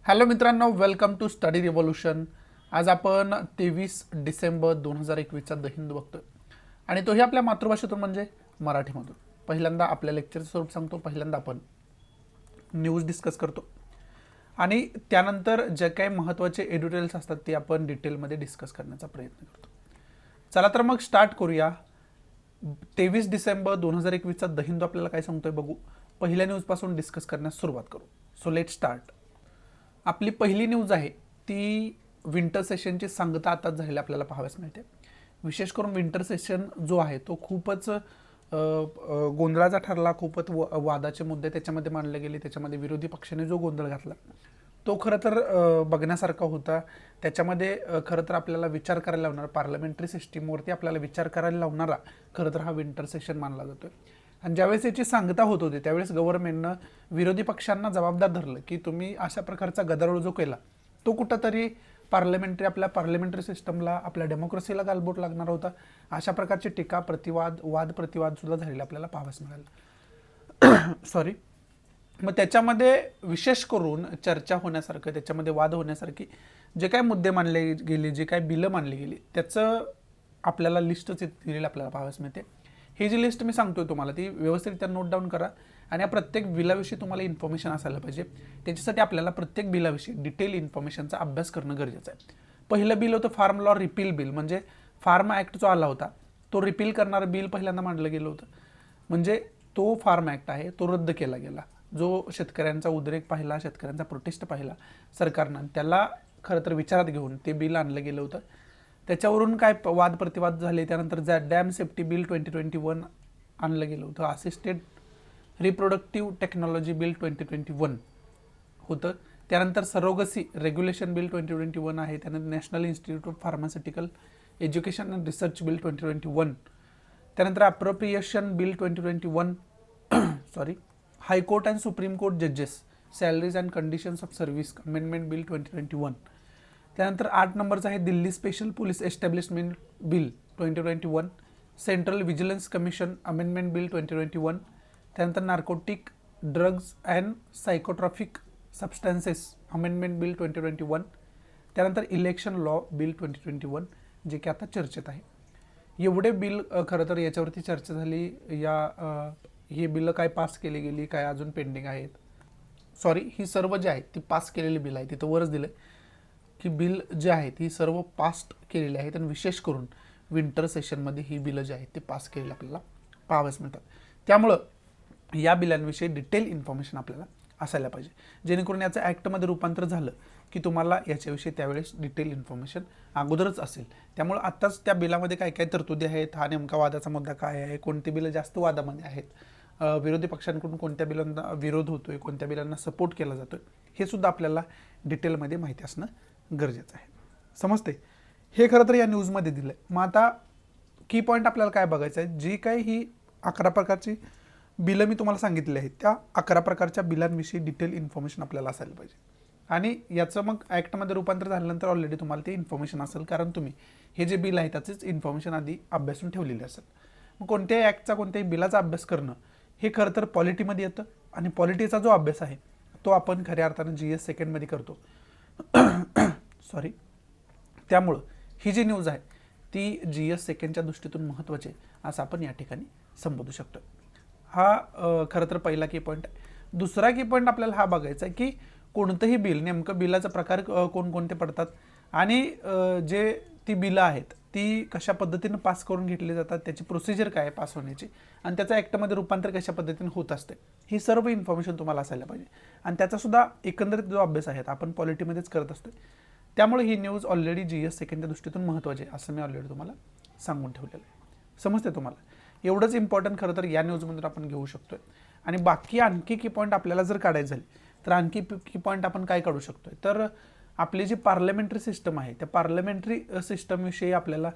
Hello मित्रांनो, welcome to study revolution. आज आपण 23 डिसेंबर 2021चा द हिंदू बघतोय आणि तोही आपल्या मातृभाषेतून म्हणजे मराठीमधून. पहिल्यांदा आपल्या लेक्चरचं स्वरूप सांगतो. पहिल्यांदा आपण न्यूज डिस्कस करतो आणि त्यानंतर जे काही महत्त्वाचे एडिटोरियल्स असतात ते आपण डिटेलमध्ये डिस्कस करण्याचा प्रयत्न करतो. चला तर मग स्टार्ट करूया. 23 डिसेंबर 2021चा द हिंदू आपल्याला काय सांगतोय बघू. पहिल्या न्यूजपासून डिस्कस करण्यास सुरुवात करू. So let start. आपली पहिली न्यूज आहे ती विंटर सेशनची सांगता आताच झालेली आपल्याला पाहाव्यास मिळते. विशेष करून विंटर सेशन जो आहे तो खूपच गोंधळाचा ठरला. खूपच वादाचे मुद्दे त्याच्यामध्ये मांडले गेले. त्याच्यामध्ये विरोधी पक्षाने जो गोंधळ घातला तो खरं तर बघण्यासारखा होता. त्याच्यामध्ये खरं तर आपल्याला विचार करायला लावणार, पार्लमेंटरी सिस्टीमवरती आपल्याला विचार करायला लावणारा खरं तर हा विंटर सेशन मानला जातोय. आणि ज्यावेळेस याची सांगता होत होती त्यावेळेस गव्हर्नमेंटनं विरोधी पक्षांना जबाबदार धरलं की तुम्ही अशा प्रकारचा गदारोळ जो केला तो कुठंतरी आपल्या पार्लमेंटरी सिस्टमला, आपल्या डेमोक्रेसीला गालबोट लागणार होता. अशा प्रकारची टीका, वाद प्रतिवाद सुद्धा झालेला आपल्याला पाहावयास मिळालं. सॉरी. मग त्याच्यामध्ये विशेष करून चर्चा होण्यासारखं, त्याच्यामध्ये वाद होण्यासारखी जे काय मुद्दे मानले गेले, जे काय बिलं मानली गेली त्याचं आपल्याला लिस्टच दिलेली आपल्याला पाहावयास मिळते. ही जी लिस्ट मी सांगतोय तुम्हाला ती व्यवस्थितरित्या नोट डाऊन करा आणि या प्रत्येक बिलाविषयी तुम्हाला इन्फॉर्मेशन असायला पाहिजे. त्याच्यासाठी आपल्याला प्रत्येक बिलाविषयी डिटेल इन्फॉर्मेशनचा अभ्यास करणं गरजेचं आहे. पहिलं बिल होतं फार्म लॉ रिपील बिल, म्हणजे फार्म ॲक्ट जो आला होता तो रिपील करणारं बिल पहिल्यांदा मांडलं गेलं होतं. म्हणजे तो फार्म ॲक्ट आहे तो रद्द केला गेला. जो शेतकऱ्यांचा उद्रेक पाहिला, शेतकऱ्यांचा प्रोटेस्ट पाहिला सरकारनं, त्याला खरं तर विचारात घेऊन ते बिल आणलं गेलं होतं. त्याच्यावरून काय वाद प्रतिवाद झाले. त्यानंतर डॅम सेफ्टी बिल 2021 आणलं गेलं होतं. असिस्टेड रिप्रोडक्टिव्ह टेक्नॉलॉजी बिल 2021 होतं. त्यानंतर सरोगसी रेग्युलेशन बिल 2021 आहे. त्यानंतर national institute of pharmaceutical education and research bill 2021. त्यानंतर appropriation bill 2021. Sorry. High court and supreme court जजेस salaries and conditions of service amendment bill 2021. त्यानंतर 8 नंबरचं आहे Delhi special police establishment bill 2021. Central vigilance commission amendment bill 2021. त्यानंतर narcotic drugs and psychotropic substances amendment bill 2021. त्यानंतर election law bill 2021 जे की आता चर्चेत आहे. एवढे बिल खरं तर याच्यावरती चर्चा झाली. ही बिलं काय पास केली गेली, काय अजून पेंडिंग आहेत. सॉरी, ही सर्व जे आहेत ती पास केलेली बिल आहे. तिथं वरच दिलं की बिल जे आहेत ही सर्व पास केलेली आहेत आणि विशेष करून विंटर सेशनमध्ये ही बिलं जी आहेत ती पास केलेली आपल्याला पाहावयास मिळतात. त्यामुळं या बिलांविषयी डिटेल इन्फॉर्मेशन आपल्याला असायला पाहिजे, जेणेकरून याचं ॲक्टमध्ये रूपांतर झालं की तुम्हाला याच्याविषयी त्यावेळेस डिटेल इन्फॉर्मेशन अगोदरच असेल. त्यामुळं आत्ताच त्या बिलामध्ये काय काय तरतुदी आहेत, हा नेमका वादाचा मुद्दा काय आहे, कोणती बिलं जास्त वादामध्ये आहेत, विरोधी पक्षांकडून कोणत्या बिलांना विरोध होतोय, कोणत्या बिलांना सपोर्ट केला जातोय, हे सुद्धा आपल्याला डिटेलमध्ये माहिती असणं गरजेचं आहे. समजते. हे खरं तर या न्यूजमध्ये दिलं आहे. मग आता की पॉईंट आपल्याला काय बघायचं आहे, जी काही ही 11 प्रकारची बिलं मी तुम्हाला सांगितली आहेत त्या 11 प्रकारच्या बिलांविषयी डिटेल इन्फॉर्मेशन आपल्याला असायला पाहिजे. आणि याचं मग ॲक्टमध्ये रूपांतर झाल्यानंतर ऑलरेडी तुम्हाला ते इन्फॉर्मेशन असेल, कारण तुम्ही हे जे बिल आहे त्याचेच इन्फॉर्मेशन आधी अभ्यासून ठेवलेली असेल. मग कोणत्याही ॲक्टचा, कोणत्याही बिलाचा अभ्यास करणं हे खरं तर पॉलिटीमध्ये येतं आणि पॉलिटीचा जो अभ्यास आहे तो आपण खऱ्या अर्थानं GS सेकंडमध्ये करतो. सॉरी. त्यामुळं ही जी न्यूज आहे ती GS सेकंडच्या दृष्टीतून महत्त्वाची आहे असं आपण या ठिकाणी संबोधू शकतो. हा खरं तर पहिला की पॉईंट आहे. दुसरा की पॉईंट आपल्याला हा बघायचा आहे की कोणतंही बिल, नेमकं बिलाचा प्रकार कोणकोणते पडतात आणि जे ती बिलं आहेत ती कशा पद्धतीनं पास करून घेतली जातात, त्याची प्रोसिजर काय आहे पास होण्याची, आणि त्याचं ॲक्टमध्ये रूपांतर कशा पद्धतीने होत असते, ही सर्व इन्फॉर्मेशन तुम्हाला असायला पाहिजे. आणि त्याचासुद्धा एकंदरीत जो अभ्यास आहे आपण पॉलिटीमध्येच करत असतो. त्यामुळे ही न्यूज ऑलरेडी GS सेकंडच्या दृष्टीतून महत्त्वाची आहे असं मी ऑलरेडी तुम्हाला सांगून ठेवलेलं आहे. समजते तुम्हाला. एवढंच इम्पॉर्टंट खरं तर या न्यूजमधून आपण घेऊ शकतोय. आणि बाकी आणखी की पॉईंट आपल्याला जर काढायचं झाले तर आणखी की पॉईंट आपण काय काढू शकतोय, तर आपली जी पार्लमेंटरी सिस्टम आहे त्या पार्लमेंटरी सिस्टमविषयी आपल्याला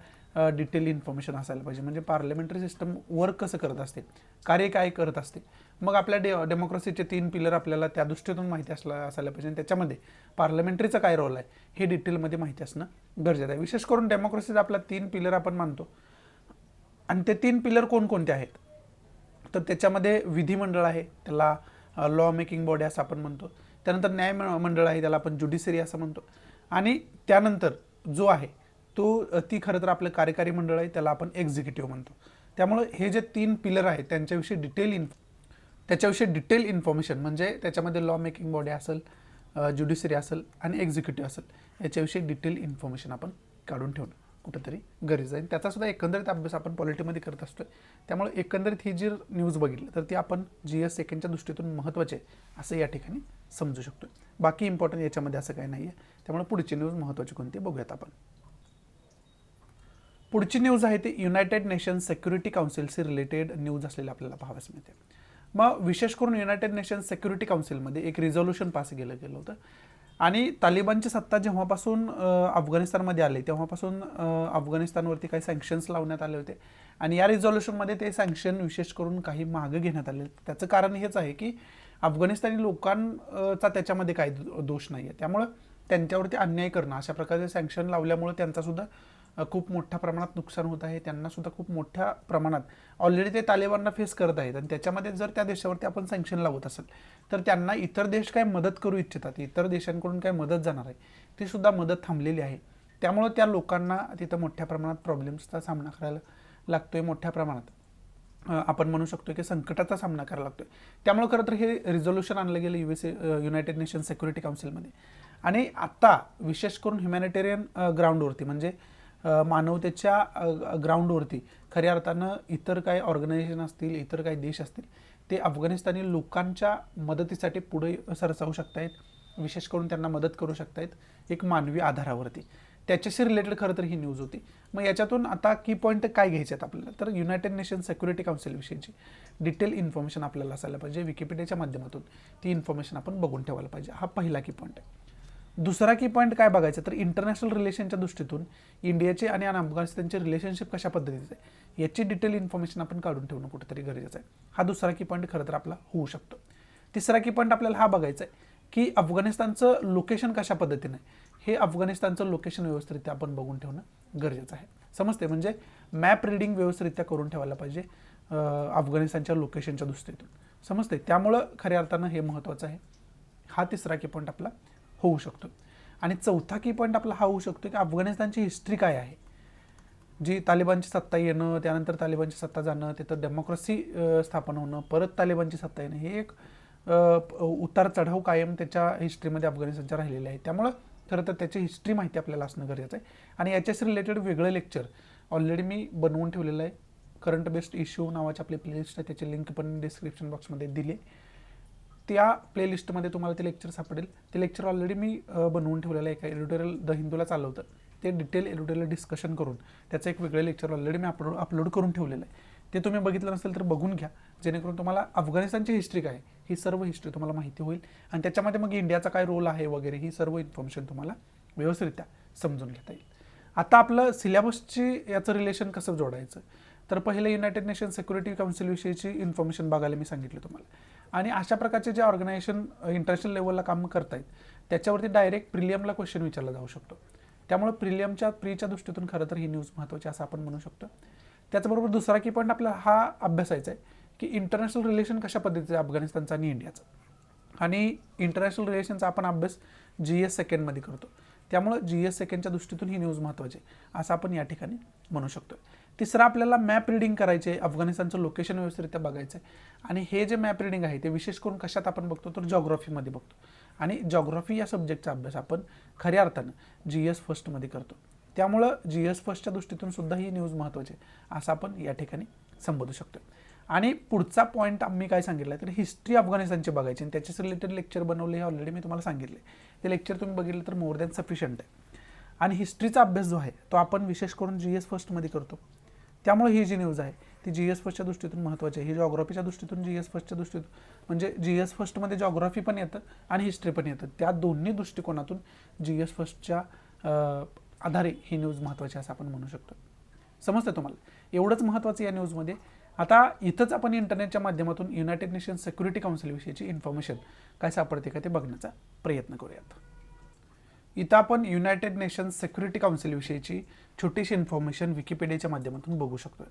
डिटेल इन्फॉर्मेशन असायला पाहिजे. म्हणजे पार्लमेंटरी सिस्टम वर्क कसं करत असते, कार्य काय करत असते. मग आपल्या डेमोक्रेसीचे 3 पिलर आपल्याला त्या दृष्टीतून माहिती असायला पाहिजे आणि त्याच्यामध्ये पार्लमेंटरीचा काय रोल आहे हे डिटेलमध्ये माहिती असणं गरजेचं आहे. विशेष करून डेमोक्रेसीचा आपला 3 पिलर आपण मानतो आणि ते 3 पिलर कोणकोणते आहेत, तर त्याच्यामध्ये विधिमंडळ आहे, त्याला लॉ मेकिंग बॉडी असं आपण म्हणतो. त्यानंतर मंडळ आहे, त्याला आपण ज्युडिशरी असं म्हणतो. आणि त्यानंतर जो आहे ती खरं तर आपलं कार्यकारी मंडळ आहे, त्याला आपण एक्झिक्युटिव्ह म्हणतो. त्यामुळे हे जे 3 पिलर आहेत त्याच्याविषयी डिटेल इन्फॉर्मेशन म्हणजे त्याच्यामध्ये लॉ मेकिंग बॉडी असेल, ज्युडिशरी असेल आणि एक्झिक्युटिव्ह असेल, याच्याविषयी डिटेल इन्फॉर्मेशन आपण काढून ठेवणं कुठंतरी गरजेचं आहे. त्याचा सुद्धा एकंदरीत अभ्यास आपण पॉलिटीमध्ये करत असतोय. त्यामुळे एकंदरीत ही जी न्यूज बघितली तर ती आपण GS सेकंडच्या दृष्टीतून महत्त्वाचे आहे असं या ठिकाणी समजू शकतो. बाकी इम्पॉर्टंट याच्यामध्ये असं काही नाही आहे. त्यामुळे पुढची न्यूज महत्त्वाची कोणती बघूयात आपण. पुढची न्यूज आहे ती युनायटेड नेशन्स सिक्युरिटी काउन्सिलशी रिलेटेड न्यूज असलेली आपल्याला पाहावयास मिळते. मग विशेष करून युनायटेड नेशन्स सिक्युरिटी काउन्सिलमध्ये एक रिझोल्युशन पास केलं गेलं होतं आणि तालिबानची सत्ता जेव्हापासून अफगाणिस्तानमध्ये आले तेव्हापासून अफगाणिस्तानवरती काही सँक्शन्स लावण्यात आले होते आणि या रिझोल्युशनमध्ये ते सँक्शन विशेष करून काही मागं घेण्यात आले. त्याचं कारण हेच आहे की अफगाणिस्तानी लोकांचा त्याच्यामध्ये काही दोष नाही आहे. त्यामुळं त्यांच्यावरती अन्याय करणं, अशा प्रकारचे सँक्शन लावल्यामुळे त्यांचासुद्धा खूप मोठ्या प्रमाणात नुकसान होत आहे. त्यांनासुद्धा खूप मोठ्या प्रमाणात ऑलरेडी ते तालिबानला फेस करत आहेत आणि त्याच्यामध्ये जर त्या देशावरती आपण सँक्शन लावत असेल तर त्यांना इतर देश काय मदत करू इच्छितात, इतर देशांकडून काय मदत जाणार आहे ती सुद्धा मदत थांबलेली आहे. त्यामुळे त्या लोकांना तिथं मोठ्या प्रमाणात प्रॉब्लेम्सचा सामना करायला लागतोय, मोठ्या प्रमाणात आपण म्हणू शकतो की संकटाचा सामना करायला लागतोय. त्यामुळे खरं तर हे रिझोल्युशन आणलं गेलं युनायटेड नेशन सिक्युरिटी काउन्सिलमध्ये. आणि आत्ता विशेष करून ह्युमॅनिटेरियन ग्राउंडवरती म्हणजे मानवतेच्या ग्राउंडवरती खऱ्या अर्थानं इतर काही ऑर्गनायझेशन असतील, इतर काही देश असतील, ते अफगाणिस्तानी लोकांच्या मदतीसाठी पुढे सरसावू शकतायत, विशेष करून त्यांना मदत करू शकतायत एक मानवी आधारावरती. त्याच्याशी रिलेटेड खरं तर ही न्यूज होती. मग याच्यातून आता की पॉईंट काय घ्यायचे आहेत आपल्याला, तर युनायटेड नेशन सिक्युरिटी काउन्सिलविषयीची डिटेल इन्फॉर्मेशन आपल्याला असायला पाहिजे. विकिपीडियाच्या माध्यमातून ती इन्फॉर्मेशन आपण बघून ठेवायला पाहिजे. हा पहिला की पॉईंट आहे. दुसरा की पॉईंट काय बघायचं तर इंटरनॅशनल रिलेशनच्या दृष्टीतून इंडियाचे आणि अफगाणिस्तानचे रिलेशनशिप कशा पद्धतीचे आहे याची डिटेल इन्फॉर्मेशन आपण काढून ठेवणं कुठेतरी गरजेचं आहे. हा दुसरा की पॉईंट खरं तर आपला होऊ शकतो. तिसरा की पॉईंट आपल्याला हा बघायचा आहे की अफगाणिस्तानचं लोकेशन कशा पद्धतीने आहे, हे अफगाणिस्तानचं लोकेशन व्यवस्थितरित्या आपण बघून ठेवणं गरजेचं आहे. समजते, म्हणजे मॅप रिडिंग व्यवस्थितरित्या करून ठेवायला पाहिजे अफगाणिस्तानच्या लोकेशनच्या दृष्टीतून. समजते, त्यामुळं खऱ्या अर्थानं हे महत्त्वाचं आहे. हा तिसरा की पॉईंट आपला होऊ शकतो. आणि चौथा की पॉईंट आपला हा होऊ शकतो की अफगाणिस्तानची हिस्ट्री काय आहे, जी तालिबानची सत्ता येणं, त्यानंतर तालिबानची सत्ता जाणं, तिथं डेमोक्रेसी स्थापन होणं, परत तालिबानची सत्ता येणं, हे एक उतार चढाव कायम त्याच्या हिस्ट्रीमध्ये अफगाणिस्तानच्या राहिलेले आहे. त्यामुळं खरं तर त्याची हिस्ट्री माहिती आपल्याला असणं गरजेचं आहे. आणि याच्याशी रिलेटेड वेगळं लेक्चर ऑलरेडी मी बनवून ठेवलेलं आहे. करंट बेस्ड इश्यू नावाची आपली प्लेलिस्ट आहे, त्याची लिंक पण डिस्क्रिप्शन बॉक्समध्ये दिली आहे. त्या प्लेलिस्टमध्ये तुम्हाला ते लेक्चर सापडेल. ते लेक्चर ऑलरेडी मी बनवून ठेवलेलं आहे. एका एडिटोरियल द हिंदूला चालवतं, ते डिटेल एडिटोरियल डिस्कशन करून त्याचं एक वेगळं लेक्चर ऑलरेडी मी अपलोड करून ठेवलेलं आहे. ते तुम्ही बघितलं नसेल तर बघून घ्या, जेणेकरून तुम्हाला अफगाणिस्तानची हिस्ट्री काय ही सर्व हिस्ट्री तुम्हाला माहिती होईल आणि त्याच्यामध्ये मग इंडियाचा काय रोल आहे वगैरे ही सर्व इन्फॉर्मेशन तुम्हाला व्यवस्थितरित्या समजून घेता येईल. आता आपलं सिलेबसची याचं रिलेशन कसं जोडायचं, तर पहिले युनायटेड नेशन सिक्युरिटी काउन्सिलविषयीची इन्फॉर्मेशन बघायला मी सांगितलं तुम्हाला. आणि अशा प्रकारचे जे ऑर्गनायझेशन इंटरनॅशनल लेवलला काम करत आहेत त्याच्यावरती डायरेक्ट प्रिलियमला क्वेश्चन विचारला जाऊ शकतो. त्यामुळे प्रीच्या दृष्टीतून खरं तर ही न्यूज महत्त्वाची असं आपण म्हणू शकतो. त्याचबरोबर दुसरा की पॉईंट आपल्याला हा अभ्यासायचा आहे की इंटरनॅशनल रिलेशन कशा पद्धतीचं आहे अफगाणिस्तानचं आणि इंडियाचं. आणि इंटरनॅशनल रिलेशनचा आपण अभ्यास GS सेकंडमध्ये करतो. त्यामुळं GS सेकंडच्या दृष्टीतून ही न्यूज महत्त्वाची आहे असं आपण या ठिकाणी म्हणू शकतो. तिसरं आपल्याला मॅप रिडिंग करायचे आहे, अफगाणिस्तानचं लोकेशन व्यवस्थितरित्या बघायचं आहे. आणि हे जे मॅप रिडिंग आहे ते विशेष करून कशात आपण बघतो तर जॉग्राफीमध्ये बघतो. आणि जॉग्राफी या सब्जेक्टचा अभ्यास आपण खऱ्या अर्थानं GS फर्स्टमध्ये करतो. त्यामुळं GS फर्स्टच्या दृष्टीतून सुद्धा ही न्यूज महत्त्वाची आहे असं आपण या ठिकाणी संबोधू शकतो. आणि पुढचा पॉईंट आम्ही काय सांगितलं तर हिस्ट्री अफगाणिस्तानची बघायची आणि त्याच्याच रिलेटेड लेक्चर बनवले हे ऑलरेडी मी तुम्हाला सांगितले. ते लेक्चर तुम्ही बघितलं तर मोर दॅन सफिशियंट आहे. आणि हिस्ट्रीचा अभ्यास जो आहे तो आपण विशेष करून GS फर्स्टमध्ये करतो. त्यामुळे ही जी न्यूज आहे ती GS फर्स्टच्या दृष्टीतून महत्त्वाची आहे. ही जॉग्राफीच्या दृष्टीतून GS फर्स्टच्या दृष्टीतून म्हणजे GS फर्स्टमध्ये जॉग्राफी पण येतं आणि हिस्ट्री पण येतं. त्या दोन्ही दृष्टिकोनातून GS फर्स्टच्या आधारे ही न्यूज महत्त्वाची असं आपण म्हणू शकतो. समजतं तुम्हाला, एवढंच महत्त्वाचं या न्यूजमध्ये. आता इथंच आपण इंटरनेटच्या माध्यमातून युनायटेड नेशन सिक्युरिटी काउन्सिलविषयीची इन्फॉर्मेशन काय सापडते का ते बघण्याचा प्रयत्न करूयात. इथं आपण युनायटेड नेशन्स सिक्युरिटी काउन्सिलविषयीची छोटीशी इन्फॉर्मेशन विकिपीडियाच्या माध्यमातून बघू शकतो.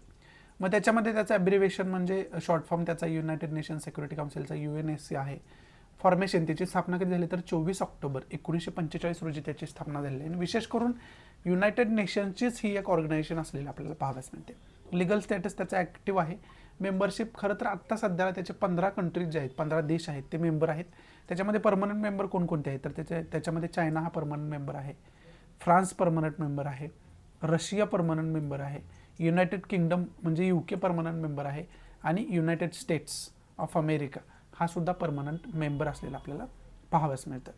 मग त्याच्यामध्ये त्याचं ॲब्रिव्हिएशन म्हणजे शॉर्ट फॉर्म त्याचा युनायटेड नेशन सिक्युरिटी काउन्सिलचा UNSC आहे. फॉर्मेशन, त्याची स्थापना कधी झाली तर 24 ऑक्टोबर 1945 रोजी त्याची स्थापना झालेली आहे. आणि विशेष करून युनायटेड नेशन्सचीच ही एक ऑर्गनायझेशन असलेली आपल्याला पाहाव्यास मिळते. लिगल स्टेटस त्याचा ॲक्टिव्ह आहे. मेंबरशिप खरं तर आत्ता सध्याला त्याचे 15 कंट्रीज जे आहेत, 15 देश आहेत ते मेंबर आहेत. त्याच्यामध्ये परमनंट मेंबर कोणकोणते आहेत तर त्याच्यामध्ये चायना हा परमनंट मेंबर आहे, फ्रान्स परमनंट मेंबर आहे, रशिया परमनंट मेंबर आहे, युनायटेड किंगडम म्हणजे UK परमनंट मेंबर आहे, आणि युनायटेड स्टेट्स ऑफ अमेरिका हा सुद्धा परमनंट मेंबर असलेला आपल्याला पाहाव्यास मिळतं.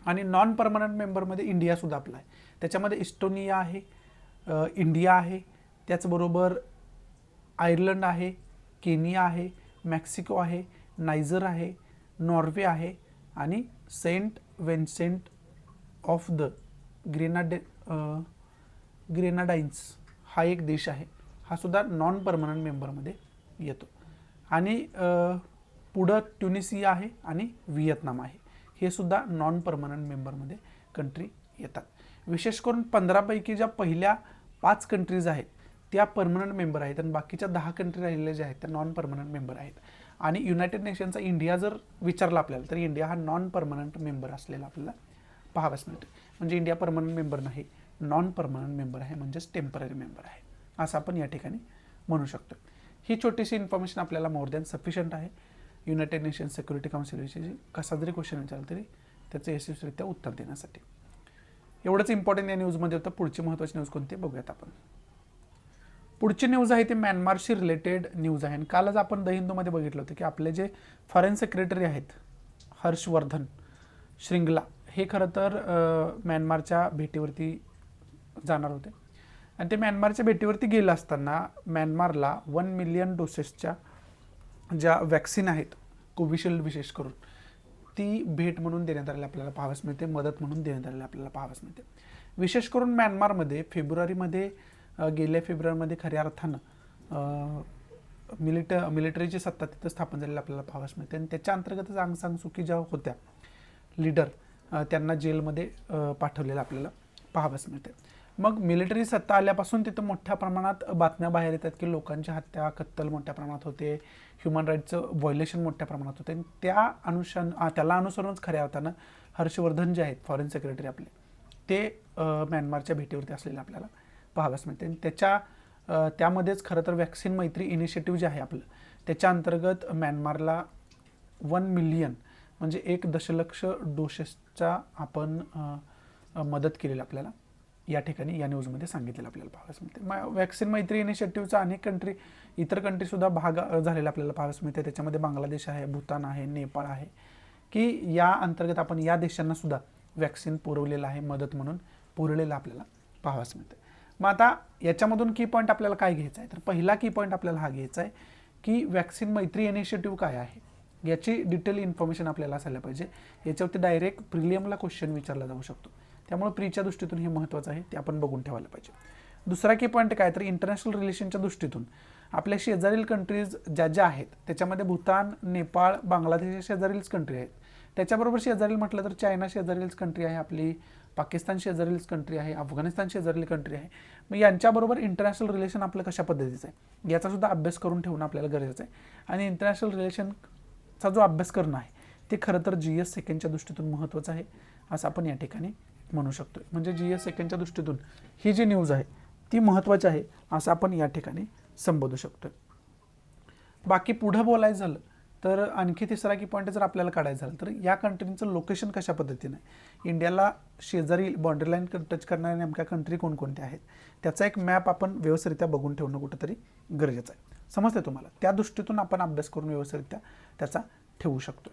आणि नॉन परमनंट मेंबरमध्ये इंडियासुद्धा आपला आहे. त्याच्यामध्ये इस्टोनिया आहे, इंडिया आहे, त्याचबरोबर आयर्लंड आहे, केनिया आहे, मेक्सिको आहे, नायजर आहे, नॉर्वे आहे, आणि सेंट विन्सेंट ऑफ द ग्रेनाडाईन्स हा एक देश आहे. हा सुद्धा नॉन परमनंट मेंबरमध्ये येतो. आणि पुढं ट्युनिसिया आहे आणि व्हिएतनाम आहे, हे सुद्धा नॉन परमनंट मेंबरमध्ये कंट्री येतात. विशेष करून 15 पैकी ज्या पहिल्या 5 कंट्रीज आहेत त्या परमनंट मेंबर आहेत आणि बाकीच्या 10 कंट्री राहिलेल्या ज्या आहेत त्या नॉन परमनंट मेंबर आहेत. आणि युनायटेड नेशनचा इंडिया जर विचारला आपल्याला तर इंडिया हा नॉन परमनंट मेंबर असलेला आपल्याला पाहाव्यास मिळतो. म्हणजे इंडिया परमनंट मेंबर नाही, नॉन परमनंट मेंबर आहे, म्हणजेच टेम्पररी मेंबर आहे, असं आपण या ठिकाणी म्हणू शकतो. ही छोटीशी इन्फॉर्मेशन आपल्याला मोर दॅन सफिशियंट आहे युनायटेड नेशन्स सिक्युरिटी काउन्सिलविषयी कसा जरी क्वेश्चन विचारला तरी त्याचं यशस्वीरित्या उत्तर देण्यासाठी. एवढंच इम्पॉर्टंट या न्यूजमध्ये होतं. पुढची महत्त्वाची न्यूज कोणती बघूयात आपण. पुढची न्यूज आहे ती म्यानमारशी रिलेटेड न्यूज आहे. आणि कालच आपण द हिंदूमध्ये बघितलं होतं की आपले जे फॉरेन सेक्रेटरी आहेत हर्षवर्धन श्रिंगला हे खरं तर म्यानमारच्या भेटीवरती जाणार होते. आणि ते म्यानमारच्या भेटीवरती गेलं असताना म्यानमारला 1 मिलियन डोसेसच्या ज्या वॅक्सिन आहेत कोविशिल्ड विशेष करून ती भेट म्हणून देण्यात आलेली आपल्याला पाहाव्यास मिळते, मदत म्हणून देण्यात आलेली आपल्याला पाहाव्यास मिळते. विशेष करून म्यानमारमध्ये गेल्या फेब्रुवारीमध्ये खऱ्या अर्थानं मिलिटरीची सत्ता तिथं स्थापन झालेली आपल्याला पाहाव्यास मिळते. आणि त्याच्या अंतर्गतच आंग सान सू की ज्या होत्या लीडर त्यांना जेलमध्ये पाठवलेलं आपल्याला पाहाव्यास मिळते. मग मिलिटरी सत्ता आल्यापासून तिथं मोठ्या प्रमाणात बातम्या बाहेर येतात की लोकांची हत्या कत्तल मोठ्या प्रमाणात होते, ह्युमन राईटचं व्हायोलेशन मोठ्या प्रमाणात होते. आणि त्याला अनुसरूनच खऱ्या अर्थानं हर्षवर्धन जे आहेत फॉरेन सेक्रेटरी आपले ते म्यानमारच्या भेटीवरती असलेले आपल्याला पाहाव्यास मिळते. आणि त्यामध्येच खरं तर वॅक्सिन मैत्री इनिशिएटिव्ह जे आहे आपलं त्याच्या अंतर्गत म्यानमारला 1 मिलियन म्हणजे 1 दशलक्ष डोसेसचा आपण मदत केलेली आपल्याला या ठिकाणी या न्यूजमध्ये सांगितलेलं आपल्याला पाहाव्यास मिळते. वॅक्सिन मैत्री इनिशिएटिव्हचा अनेक इतर कंट्रीसुद्धा भाग झालेला आपल्याला पाहाव्यास मिळते. त्याच्यामध्ये बांगलादेश आहे, भूतान आहे, नेपाळ आहे, की या अंतर्गत आपण या देशांना सुद्धा वॅक्सिन पुरवलेलं आहे, मदत म्हणून पुरवलेलं आपल्याला पाहाव्यास मिळते. मग आता याच्यामधून की पॉईंट आपल्याला काय घ्यायचा आहे तर पहिला की पॉईंट आपल्याला हा घ्यायचा आहे की वॅक्सिन मैत्री इनिशिएटिव्ह काय आहे याची डिटेल इन्फॉर्मेशन आपल्याला असायला पाहिजे. याच्यावरती डायरेक्ट प्रिलियमला क्वेश्चन विचारला जाऊ शकतो, त्यामुळे प्रीच्या दृष्टीतून हे महत्त्वाचं आहे, ते आपण बघून ठेवायला पाहिजे. दुसरा की पॉईंट काय तर इंटरनॅशनल रिलेशनच्या दृष्टीतून आपल्या शेजारील कंट्रीज ज्या आहेत त्याच्यामध्ये भूतान, नेपाळ, बांगलादेश हे शेजारीलच कंट्री आहेत. त्याच्याबरोबर शेजारील म्हटलं तर चायना शेजारीलच कंट्री आहे आपली, पाकिस्तान शेजारीलच कंट्री आहे, अफगाणिस्तान शेजारील कंट्री आहे. मग यांच्याबरोबर इंटरनॅशनल रिलेशन आपलं कशा पद्धतीचं आहे याचा सुद्धा अभ्यास करून ठेवणं आपल्याला गरजेचं आहे. आणि इंटरनॅशनल रिलेशनचा जो अभ्यास करणं आहे ते खरं तर GS सेकंडच्या दृष्टीतून महत्त्वाचं आहे असं आपण या ठिकाणी म्हणू शकतो. म्हणजे GS सेकंडच्या दृष्टीतून ही जी न्यूज आहे ती महत्त्वाची आहे असं आपण या ठिकाणी संबोधू शकतो. बाकी पुढं बोलायचं झालं तर आणखी तिसरा की पॉईंट जर आपल्याला काढायचं झालं तर या कंट्रीचं लोकेशन कशा पद्धतीने आहे, इंडियाला शेजारी बॉर्डर लाईन टच करणाऱ्या नेमक्या कंट्री कोणकोणत्या आहेत त्याचा एक मॅप आपण व्यवस्थितरित्या बघून ठेवणं कुठंतरी गरजेचं आहे. समजते तुम्हाला, त्या दृष्टीतून आपण अभ्यास करून व्यवस्थितरित्या त्याचा ठेवू शकतो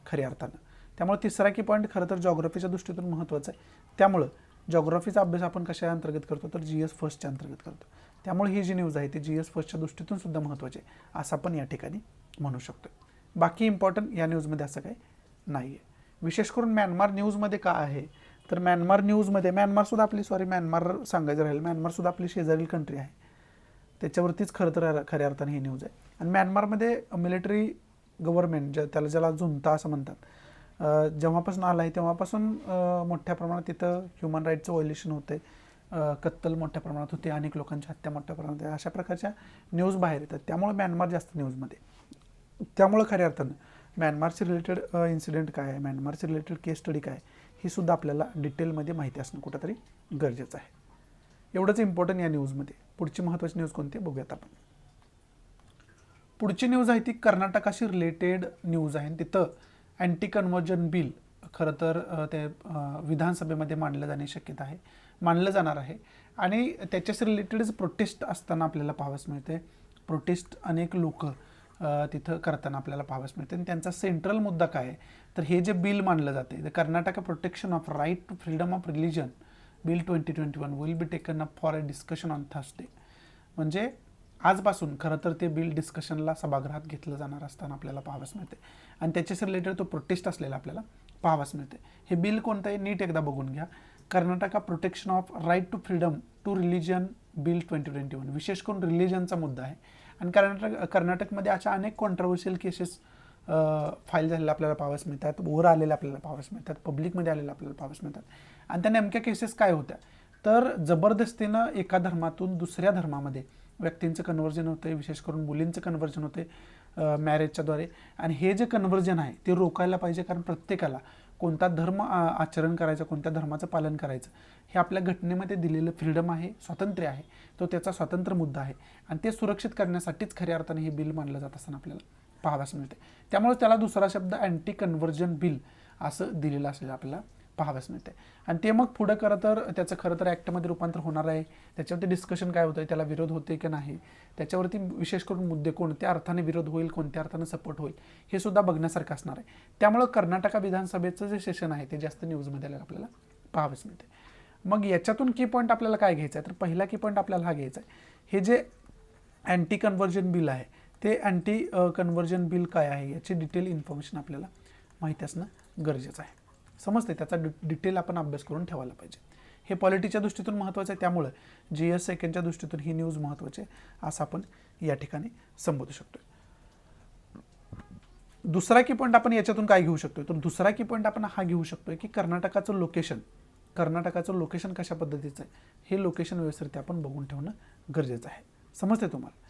खऱ्या अर्थानं. त्यामुळे तिसरा की पॉईंट खरं तर जॉग्राफीच्या दृष्टीतून महत्त्वाचं आहे. त्यामुळं जॉग्राफीचा अभ्यास आपण कशा अंतर्गत करतो तर GS फर्स्टच्या अंतर्गत करतो. त्यामुळे ही जी न्यूज आहे ती GS फर्स्टच्या दृष्टीतून सुद्धा महत्त्वाची आहे असं आपण या ठिकाणी म्हणू शकतो. बाकी इम्पॉर्टंट या न्यूजमध्ये असं काही नाही आहे. विशेष करून म्यानमार न्यूजमध्ये काय आहे तर म्यानमार सांगायचं राहील, म्यानमारसुद्धा आपली शेजारील कंट्री आहे, त्याच्यावरतीच खरं तर खऱ्या अर्थाने ही न्यूज आहे. आणि म्यानमारमध्ये मिलिटरी गव्हर्नमेंट ज्याला झुंता असं म्हणतात जेव्हापासून आला आहे तेव्हापासून मोठ्या प्रमाणात तिथं ह्युमन राईटचं व्हायोलेशन होते, कत्तल मोठ्या प्रमाणात होते, अनेक लोकांची हत्या मोठ्या प्रमाणात अशा प्रकारच्या न्यूज बाहेर येतात. त्यामुळे म्यानमार जास्त न्यूजमध्ये, त्यामुळं खऱ्या अर्थानं म्यानमारचे रिलेटेड इन्सिडेंट काय आहे, म्यानमारचे रिलेटेड केस स्टडी काय आहे, ही सुद्धा आपल्याला डिटेलमध्ये माहिती असणं कुठंतरी गरजेचं आहे. एवढंच इम्पॉर्टंट या न्यूजमध्ये. पुढची महत्त्वाची न्यूज कोणती बघूयात आपण. पुढची न्यूज आहे ती कर्नाटकाशी रिलेटेड न्यूज आहे. तिथं अँटी कन्व्हर्जन बिल खरं तर ते विधानसभेमध्ये मांडलं जाण्याची शक्यता आहे, मांडलं जाणार आहे. आणि त्याच्याशी रिलेटेडच प्रोटेस्ट असताना आपल्याला पाहावयास मिळते. प्रोटेस्ट अनेक लोक तिथं करताना आपल्याला पाहावयास मिळते. आणि त्यांचा सेंट्रल मुद्दा काय आहे तर हे जे बिल मांडलं जाते the Karnataka protection of right to freedom of religion bill 2021 will be taken up for a discussion on Thursday. म्हणजे आजपासून खरं तर ते बिल डिस्कशनला सभागृहात घेतलं जाणार असताना आपल्याला पाहावयास मिळते. आणि त्याच्याशी रिलेटेड तो प्रोटेस्ट असलेला आपल्याला पाहावयास मिळते. हे बिल कोणतं आहे नीट एकदा बघून घ्या. Karnataka protection of right to freedom to religion bill 2021. विशेष करून रिलिजनचा मुद्दा आहे. आणि कर्नाटकमध्ये अशा अनेक कॉन्ट्रोवर्शियल केसेस फाईल झालेल्या आपल्याला पाहावयास मिळतात, वर आलेल्या आपल्याला पाहावयास मिळतात, पब्लिकमध्ये आलेल्या आपल्याला पाहावयास मिळतात. आणि त्या नेमक्या केसेस काय होत्या तर जबरदस्तीनं एका धर्मातून दुसऱ्या धर्मामध्ये व्यक्तींचं कन्व्हर्जन होतं, विशेष करून मुलींचं कन्व्हर्जन होते मॅरेजच्याद्वारे. आणि हे जे कन्व्हर्जन आहे ते रोकायला पाहिजे, कारण प्रत्येकाला कोणता धर्म आचरण करायचं, कोणत्या धर्माचं पालन करायचं हे आपल्या घटनेमध्ये दिलेलं फ्रीडम आहे, स्वातंत्र्य आहे, तो त्याचा स्वतंत्र मुद्दा आहे. आणि ते सुरक्षित करण्यासाठीच खऱ्या अर्थाने हे बिल मांडलं जात असताना आपल्याला पाहावयास मिळते. त्यामुळे त्याला दुसरा शब्द अँटी कन्व्हर्जन बिल असं दिलेलं असलेलं आपल्याला पाहावयास मिळते. आणि ते मग पुढं खरं तर त्याचं खरं तर ॲक्टमध्ये रूपांतर होणार आहे. त्याच्यावरती डिस्कशन काय होतं, त्याला विरोध होते की नाही, त्याच्यावरती विशेष करून मुद्दे कोणत्या अर्थाने विरोध होईल, कोणत्या अर्थाने सपोर्ट होईल हे सुद्धा बघण्यासारखं असणार आहे. त्यामुळं कर्नाटक विधानसभेचं जे सेशन आहे ते जास्त न्यूजमध्ये आपल्याला पाहावयास मिळते. मग याच्यातून की पॉईंट आपल्याला काय घ्यायचं आहे तर पहिला की पॉईंट आपल्याला हा घ्यायचा आहे, हे जे अँटी कन्व्हर्जन बिल आहे ते अँटी कन्व्हर्जन बिल काय आहे याची डिटेल इन्फॉर्मेशन आपल्याला माहिती असणं गरजेचं आहे. समजते, त्याचा डिटेल आपण अभ्यास करून ठेवायला पाहिजे. हे पॉलिटीच्या दृष्टीतून महत्त्वाचं आहे, त्यामुळे GS सेकंडच्या दृष्टीतून ही न्यूज महत्त्वाची आहे असं आपण या ठिकाणी संबोधू शकतो. दुसरा की पॉईंट आपण याच्यातून काय घेऊ शकतो तर दुसरा की पॉईंट आपण हा घेऊ शकतो की कर्नाटकाचं लोकेशन कशा पद्धतीचं आहे हे लोकेशन व्यवस्थित आपण बघून ठेवणं गरजेचं आहे. समजते तुम्हाला.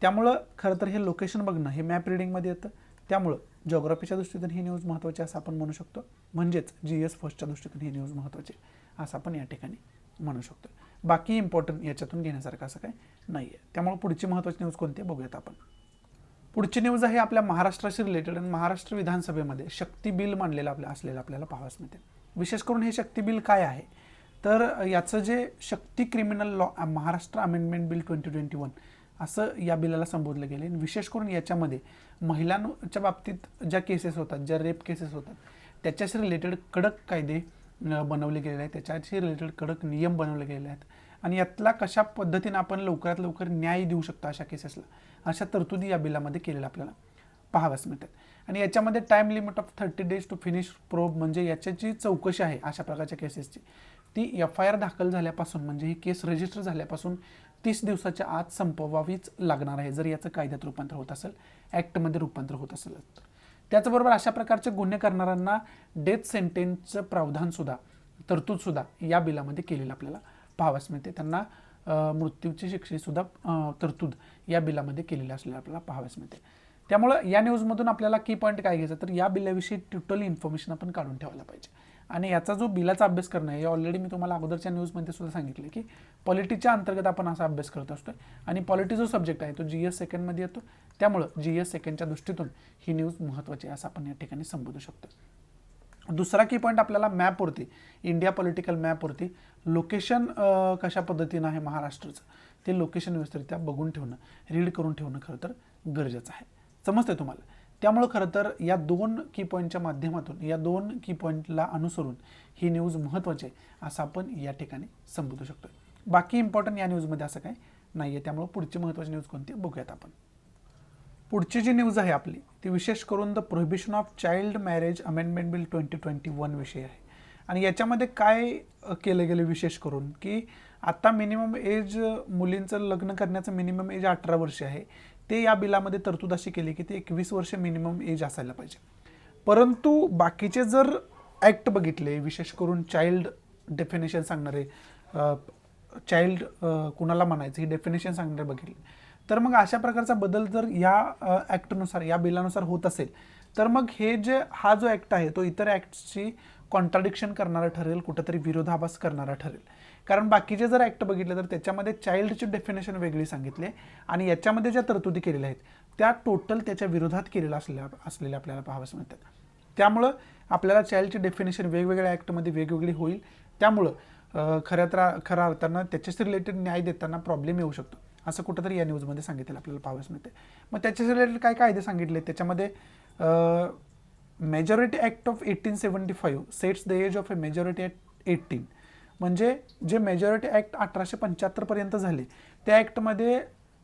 त्यामुळं खरं तर हे लोकेशन बघणं हे मॅप रिडिंगमध्ये येतं. त्यामुळं जॉग्राफीच्या दृष्टीतून ही न्यूज महत्त्वाची असं आपण म्हणू शकतो. म्हणजेच GS फर्स्टच्या दृष्टीतून ही न्यूज महत्त्वाची असं आपण या ठिकाणी म्हणू शकतो. बाकी इम्पॉर्टंट याच्यातून घेण्यासारखं असं काय नाही आहे. त्यामुळे पुढची महत्त्वाची न्यूज कोणती आहे बघूयात आपण. पुढची न्यूज आहे आपल्या महाराष्ट्राशी रिलेटेड. आणि महाराष्ट्र विधानसभेमध्ये शक्ती बिल मांडलेलं असलेलं आपल्याला पाहावयास मिळते. विशेष करून हे शक्ती बिल काय आहे तर याचं जे Shakti criminal law Maharashtra amendment bill 2021 असं या बिलाला संबोधलं गेलं. आणि विशेष करून याच्यामध्ये महिलांच्या बाबतीत ज्या केसेस होतात, ज्या रेप केसेस होतात त्याच्याशी रिलेटेड कडक कायदे बनवले गेलेले आहेत, त्याच्याशी रिलेटेड कडक नियम बनवले गेलेले आहेत. आणि यातला कशा पद्धतीनं आपण लवकरात लवकर न्याय देऊ शकतो अशा केसेसला, अशा तरतुदी या बिलामध्ये केलेल्या आपल्याला पाहाव्यास मिळतात. आणि याच्यामध्ये time limit of 30 days to finish probe, म्हणजे याच्याची चौकशी आहे अशा प्रकारच्या केसेसची, ती FIR दाखल झाल्यापासून म्हणजे ही केस रजिस्टर झाल्यापासून 30 दिवसाच्या आत संपवावीच लागणार आहे, जर याचं कायद्यात रूपांतर होत असेल, ॲक्टमध्ये रूपांतर होत असेल तर. त्याचबरोबर अशा प्रकारचे गुन्हे करणाऱ्यांना डेथ सेंटेन्सचं प्रावधानसुद्धा, तरतूदसुद्धा या बिलामध्ये केलेलं आपल्याला पाहावयास मिळते. त्यांना मृत्यूची शिक्षेसुद्धा तरतूद या बिलामध्ये केलेली असलेलं आपल्याला पाहावयास मिळते. त्यामुळं या न्यूजमधून आपल्याला की पॉईंट काय घ्यायचं तर या बिलाविषयी टोटल इन्फॉर्मेशन आपण काढून ठेवायला पाहिजे. आणि याचा जो बिलाचा अभ्यास करणं आहे, ऑलरेडी मी तुम्हाला अगोदरच्या न्यूजमध्ये सुद्धा सांगितलं की पॉलिटीच्या अंतर्गत आपण असा अभ्यास करत असतो. आणि पॉलिटी जो सब्जेक्ट आहे तो GS सेकंडमध्ये येतो. त्यामुळं GS सेकंडच्या दृष्टीतून ही न्यूज महत्त्वाची आहे असं आपण या ठिकाणी संबोधू शकतो. दुसरा की पॉईंट आपल्याला मॅपवरती, इंडिया पॉलिटिकल मॅपवरती लोकेशन कशा पद्धतीनं आहे महाराष्ट्राचं ते लोकेशन व्यवस्थितरित्या बघून ठेवणं, रीड करून ठेवणं खरं तर गरजेचं आहे. समजते तुम्हाला. त्यामुळं खरं तर या दोन की पॉईंटच्या माध्यमातून, या दोन की पॉईंटला अनुसरून ही न्यूज महत्त्वाची आहे असं आपण या ठिकाणी संबोधू शकतो. बाकी इम्पॉर्टंट या न्यूजमध्ये असं काय नाही आहे. त्यामुळे पुढची महत्त्वाची न्यूज कोणती बघूयात आपण. पुढची जी न्यूज आहे आपली ती विशेष करून the prohibition of child marriage amendment bill 2021 विषय आहे. आणि याच्यामध्ये काय केलं गेलं विशेष करून की आता मिनिमम एज, मुलींचं लग्न करण्याचं मिनिमम एज 18 वर्ष आहे, ते या बिलामध्ये तरतूद अशी केली की ते 21 वर्ष मिनिमम एज असायला पाहिजे. परंतु बाकीचे जर ॲक्ट बघितले, विशेष करून चाइल्ड डेफिनेशन सांगणारे, चाइल्ड कुणाला म्हणायचं ही डेफिनेशन सांगणारे बघितले, तर मग अशा प्रकारचा बदल जर या ॲक्टनुसार, या बिलानुसार होत असेल तर मग हे जे हा जो ॲक्ट आहे तो इतर ॲक्टची कॉन्ट्राडिक्शन करणारा ठरेल, कुठंतरी विरोधाभास करणारा ठरेल. कारण बाकीचे जर ॲक्ट बघितले तर त्याच्यामध्ये चाइल्डची डेफिनेशन वेगळी सांगितली आहे आणि याच्यामध्ये ज्या तरतुदी केलेल्या आहेत त्या टोटल त्याच्या विरोधात केलेल्या असलेल्या आपल्याला पाहावयास मिळतात. त्यामुळं आपल्याला चाइल्डची डेफिनेशन वेगवेगळ्या ॲक्टमध्ये वेगवेगळी होईल. त्यामुळं खऱ्या अर्थानं त्याच्याशी रिलेटेड न्याय देताना प्रॉब्लेम येऊ शकतो, असं कुठंतरी या न्यूजमध्ये सांगितलेलं आपल्याला पाहावयास मिळते. मग त्याच्याशी रिलेटेड काय कायदे सांगितले त्याच्यामध्ये majority act of 1875 sets the age of a majority at 18. म्हणजे जे मेजॉरिटी ॲक्ट 1875 झाले त्या ॲक्टमध्ये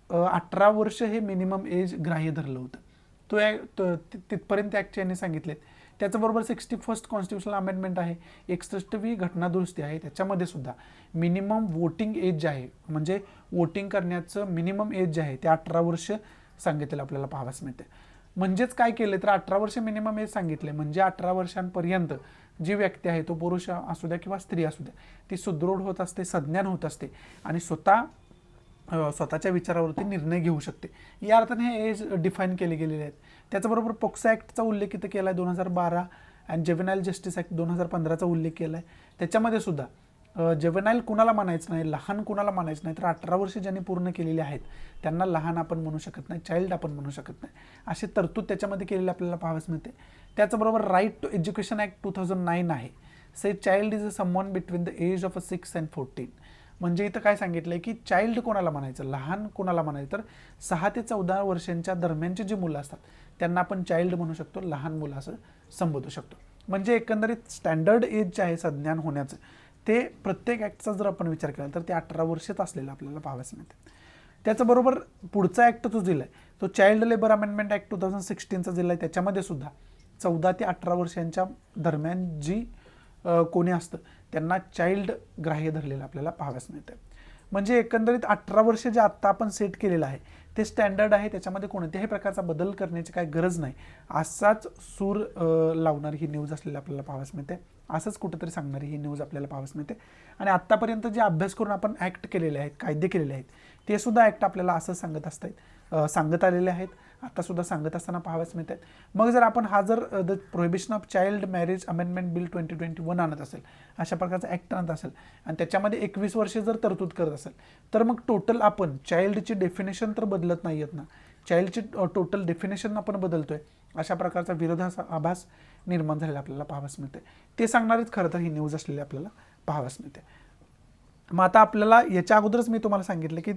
18 वर्ष हे मिनिमम एज ग्राह्य धरलं होतं. तिथपर्यंत ॲक्ट यांनी सांगितलेत. त्याच्याबरोबर 61st कॉन्स्टिट्युशनल अमेंडमेंट आहे, 61वी घटनादुरुस्ती आहे, त्याच्यामध्ये सुद्धा मिनिमम वोटिंग एज जे आहे म्हणजे वोटिंग करण्याचं मिनिमम एज जे आहे ते 18 वर्ष सांगितलेलं आपल्याला पाहावयास मिळते. म्हणजेच काय केलं तर 18 वर्ष मिनिमम एज सांगितले म्हणजे 18 वर्षांपर्यंत जी व्यक्ती आहे तो पुरुष असू द्या किंवा स्त्री असू द्या ती सुदृढ होत असते, सज्ञान होत असते आणि स्वतःच्या विचारावरती निर्णय घेऊ शकते. या अर्थाने हे एज डिफाईन केले गेलेले आहेत. त्याचबरोबर पोक्सो ॲक्टचा उल्लेख इथं केला आहे 2012 अँड जेव्हेनाईल जस्टिस ॲक्ट 2015चा उल्लेख केला आहे. त्याच्यामध्ये सुद्धा जेव्हेनाईल कुणाला म्हणायचं नाही, लहान कुणाला म्हणायचं नाही, तर 18 वर्ष ज्यांनी पूर्ण केलेली आहेत त्यांना लहान आपण म्हणू शकत नाही, चाइल्ड आपण म्हणू शकत नाही, अशी तरतूद त्याच्यामध्ये केलेली आपल्याला पाहावयास मिळते. त्याचबरोबर राईट टू एज्युकेशन ॲक्ट 2009 आहे. Say child is a someone between the age of 6 and 14. म्हणजे इथं काय सांगितलं आहे की चाइल्ड कोणाला म्हणायचं, लहान कोणाला म्हणायचं, तर 6 ते 14 वर्षांच्या दरम्यानची जी मुलं असतात त्यांना आपण चाइल्ड म्हणू शकतो, लहान मुलं असं संबोधू शकतो. म्हणजे एकंदरीत स्टँडर्ड एज जे आहे संज्ञान होण्याचं ते प्रत्येक ॲक्टचा जर आपण विचार केला तर ते 18 वर्षच असलेलं आपल्याला पाहावयास मिळते. त्याचबरोबर पुढचा ॲक्ट जो दिला आहे तो चाइल्ड लेबर अमेंडमेंट ॲक्ट 2016चा दिला आहे. त्याच्यामध्ये सुद्धा 14 ते 18 वर्षांच्या दरम्यान जी कोणी असतं त्यांना चाइल्ड ग्राह्य धरलेलं आपल्याला पाहावयास मिळतं. म्हणजे एकंदरीत 18 वर्ष जे आत्ता आपण सेट केलेलं आहे ते स्टँडर्ड आहे, त्याच्यामध्ये कोणत्याही प्रकारचा बदल करण्याची काही गरज नाही, असाच सूर लावणारी ही न्यूज असलेली आपल्याला पाहावयास मिळते. असंच कुठंतरी सांगणारी ही न्यूज आपल्याला पाहावयास मिळते. आणि आत्तापर्यंत जे अभ्यास करून आपण ॲक्ट केलेले आहेत, कायदे केलेले आहेत, ते सुद्धा ॲक्ट आपल्याला असं सांगत आलेले आहेत, आतासुद्धा सांगत असताना पाहावयास मिळत आहेत. मग जर आपण the prohibition of child marriage amendment bill 2021 आणत असेल, अशा प्रकारचा ॲक्ट आणत असेल आणि त्याच्यामध्ये 21 वर्षे जर तरतूद करत असेल तर मग टोटल आपण चाइल्डची डेफिनेशन तर बदलत नाही आहेत ना, चाइल्डची टोटल डेफिनेशन आपण बदलतोय, अशा प्रकारचा विरोधाभास निर्माण झालेला आपल्याला पाहावयास मिळते. ते सांगणारीच खरं तर ही न्यूज असलेली आपल्याला पाहावयास मिळते. मग आता आपल्याला याच्या अगोदरच मी तुम्हाला सांगितलं की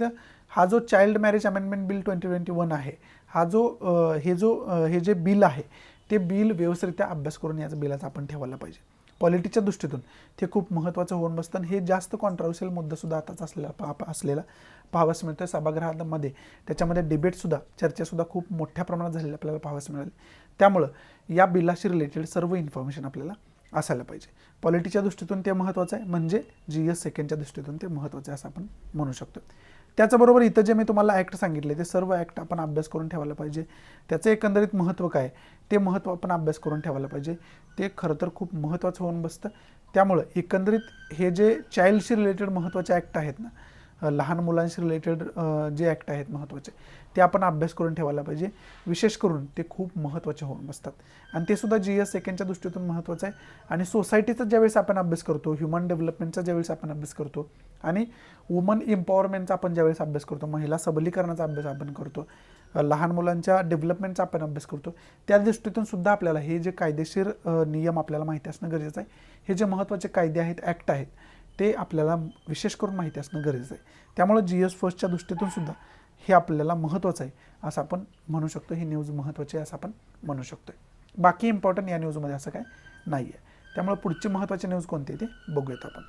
हा जो चाइल्ड मॅरेज अमेंडमेंट बिल 2021 आहे, हे जे बिल आहे ते बिल व्यवस्थितरित्या अभ्यास करून याचं बिलाचा आपण ठेवायला पाहिजे. पॉलिटिक्सच्या दृष्टीतून ते खूप महत्त्वाचं होऊन बसतं. हे जास्त कॉन्ट्रोवर्शियल मुद्दासुद्धा आताच असलेला पाहावयास मिळतोय सभागृहामध्ये. त्याच्यामध्ये डिबेटसुद्धा, चर्चासुद्धा खूप मोठ्या प्रमाणात झालेली आपल्याला पाहावयास मिळाली. त्यामुळं या बिलाशी रिलेटेड सर्व इन्फॉर्मेशन आपल्याला असायला पाहिजे. पॉलिटिक्सच्या दृष्टीतून ते महत्त्वाचं आहे, म्हणजे GS सेकंडच्या दृष्टीतून ते महत्त्वाचं आहे असं आपण म्हणू शकतो. त्याचबरोबर इथं जे मी तुम्हाला ॲक्ट सांगितले ते सर्व ॲक्ट आपण अभ्यास करून ठेवायला पाहिजे. त्याचं एकंदरीत महत्त्व काय ते महत्त्व आपण अभ्यास करून ठेवायला पाहिजे. ते खरं तर खूप महत्त्वाचं होऊन बसतं. त्यामुळं एकंदरीत हे जे चाइल्डशी रिलेटेड महत्त्वाचे ॲक्ट आहेत ना, लहान मुलांशी रिलेटेड जे ॲक्ट आहेत महत्त्वाचे ते आपण अभ्यास करून ठेवायला पाहिजे. विशेष करून ते खूप महत्त्वाचे होऊन बसतात आणि ते सुद्धा GS सेकंडच्या दृष्टीतून महत्त्वाचं आहे. आणि सोसायटीचा ज्यावेळेस आपण अभ्यास करतो, ह्युमन डेव्हलपमेंटचा ज्यावेळेस आपण अभ्यास करतो आणि वुमन एम्पॉवरमेंटचा आपण ज्यावेळेस अभ्यास करतो, महिला सबलीकरणाचा अभ्यास आपण करतो, लहान मुलांच्या डेव्हलपमेंटचा आपण अभ्यास करतो, त्या दृष्टीतून सुद्धा आपल्याला हे जे कायदेशीर नियम आपल्याला माहिती असणं गरजेचं आहे. हे जे महत्त्वाचे कायदे आहेत, ॲक्ट आहेत, ते आपल्याला विशेष करून माहिती असणं गरजेचं आहे. त्यामुळे GS फर्स्टच्या दृष्टीतून सुद्धा हे आपल्याला महत्त्वाचं आहे असं आपण म्हणू शकतो. ही न्यूज महत्त्वाची आहे असं आपण म्हणू शकतो. बाकी इम्पॉर्टंट या न्यूजमध्ये असं काय नाही आहे. त्यामुळे पुढची महत्त्वाची न्यूज कोणती आहे ते बघूयात आपण.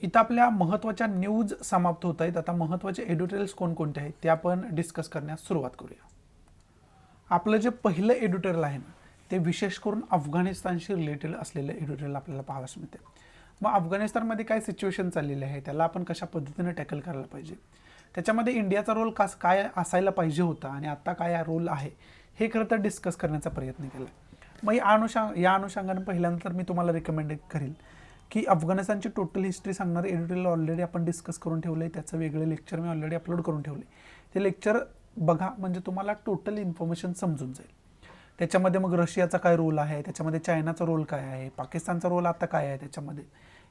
इथं आपल्या महत्त्वाच्या न्यूज समाप्त होत आहेत. आता महत्त्वाचे एडिटोरियल्स कोणकोणते आहेत ते आपण डिस्कस करण्यास सुरुवात करूया. आपलं जे पहिलं एडिटोरियल आहे ना ते विशेष करून अफगाणिस्तानशी रिलेटेड असलेलं एडिटोरियल आपल्याला पाहावयास मिळते. मग अफगाणिस्तानमध्ये काय सिच्युएशन चाललेली आहे, त्याला आपण कशा पद्धतीने टॅकल करायला पाहिजे, त्याच्यामध्ये इंडियाचा रोल काय असायला पाहिजे होता आणि आत्ता काय रोल आहे हे खरं तर डिस्कस करण्याचा प्रयत्न केला. मग या अनुषंगाने पहिल्यांदा तर मी तुम्हाला रिकमेंड करेल की अफगाणिस्तानची टोटल हिस्ट्री सांगणारे एडिटोरियल ऑलरेडी आपण डिस्कस करून ठेवलं आहे. त्याचं वेगळं लेक्चर मी ऑलरेडी अपलोड करून ठेवले. ते लेक्चर बघा म्हणजे तुम्हाला टोटल इन्फॉर्मेशन समजून जाईल. त्याच्यामध्ये मग रशियाचा काय रोल आहे, त्याच्यामध्ये चायनाचा रोल काय आहे, पाकिस्तानचा रोल आता काय आहे त्याच्यामध्ये,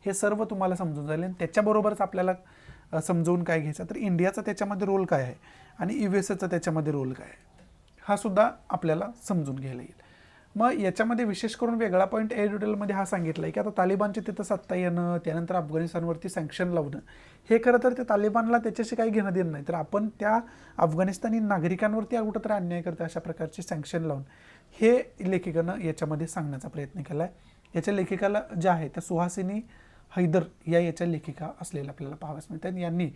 हे सर्व तुम्हाला समजून जाईल. आणि त्याच्याबरोबरच आपल्याला समजवून काय घ्यायचं तर इंडियाचा त्याच्यामध्ये रोल काय आहे आणि USA त्याच्यामध्ये रोल काय आहे, हा सुद्धा आपल्याला समजून घ्यायला येईल. मग याच्यामध्ये विशेष करून वेगळा पॉईंट एडिटोरियलमध्ये हा सांगितला आहे की आता तालिबानचे तिथं सत्ता येणं, त्यानंतर अफगाणिस्तानवरती सँक्शन लावणं, हे खरं तर ते तालिबानला त्याच्याशी काही घेणं देणं नाही, तर आपण त्या अफगाणिस्तानी नागरिकांवरती कुठंतरी अन्याय करतो अशा प्रकारचे सँक्शन लावून, हे लेखिकानं याच्यामध्ये सांगण्याचा प्रयत्न केला आहे. याच्या लेखिकाला ज्या आहे त्या सुहासिनी हैदर याच्या लेखिका असलेल्या आपल्याला पाहाव्यास मिळतात. यांनी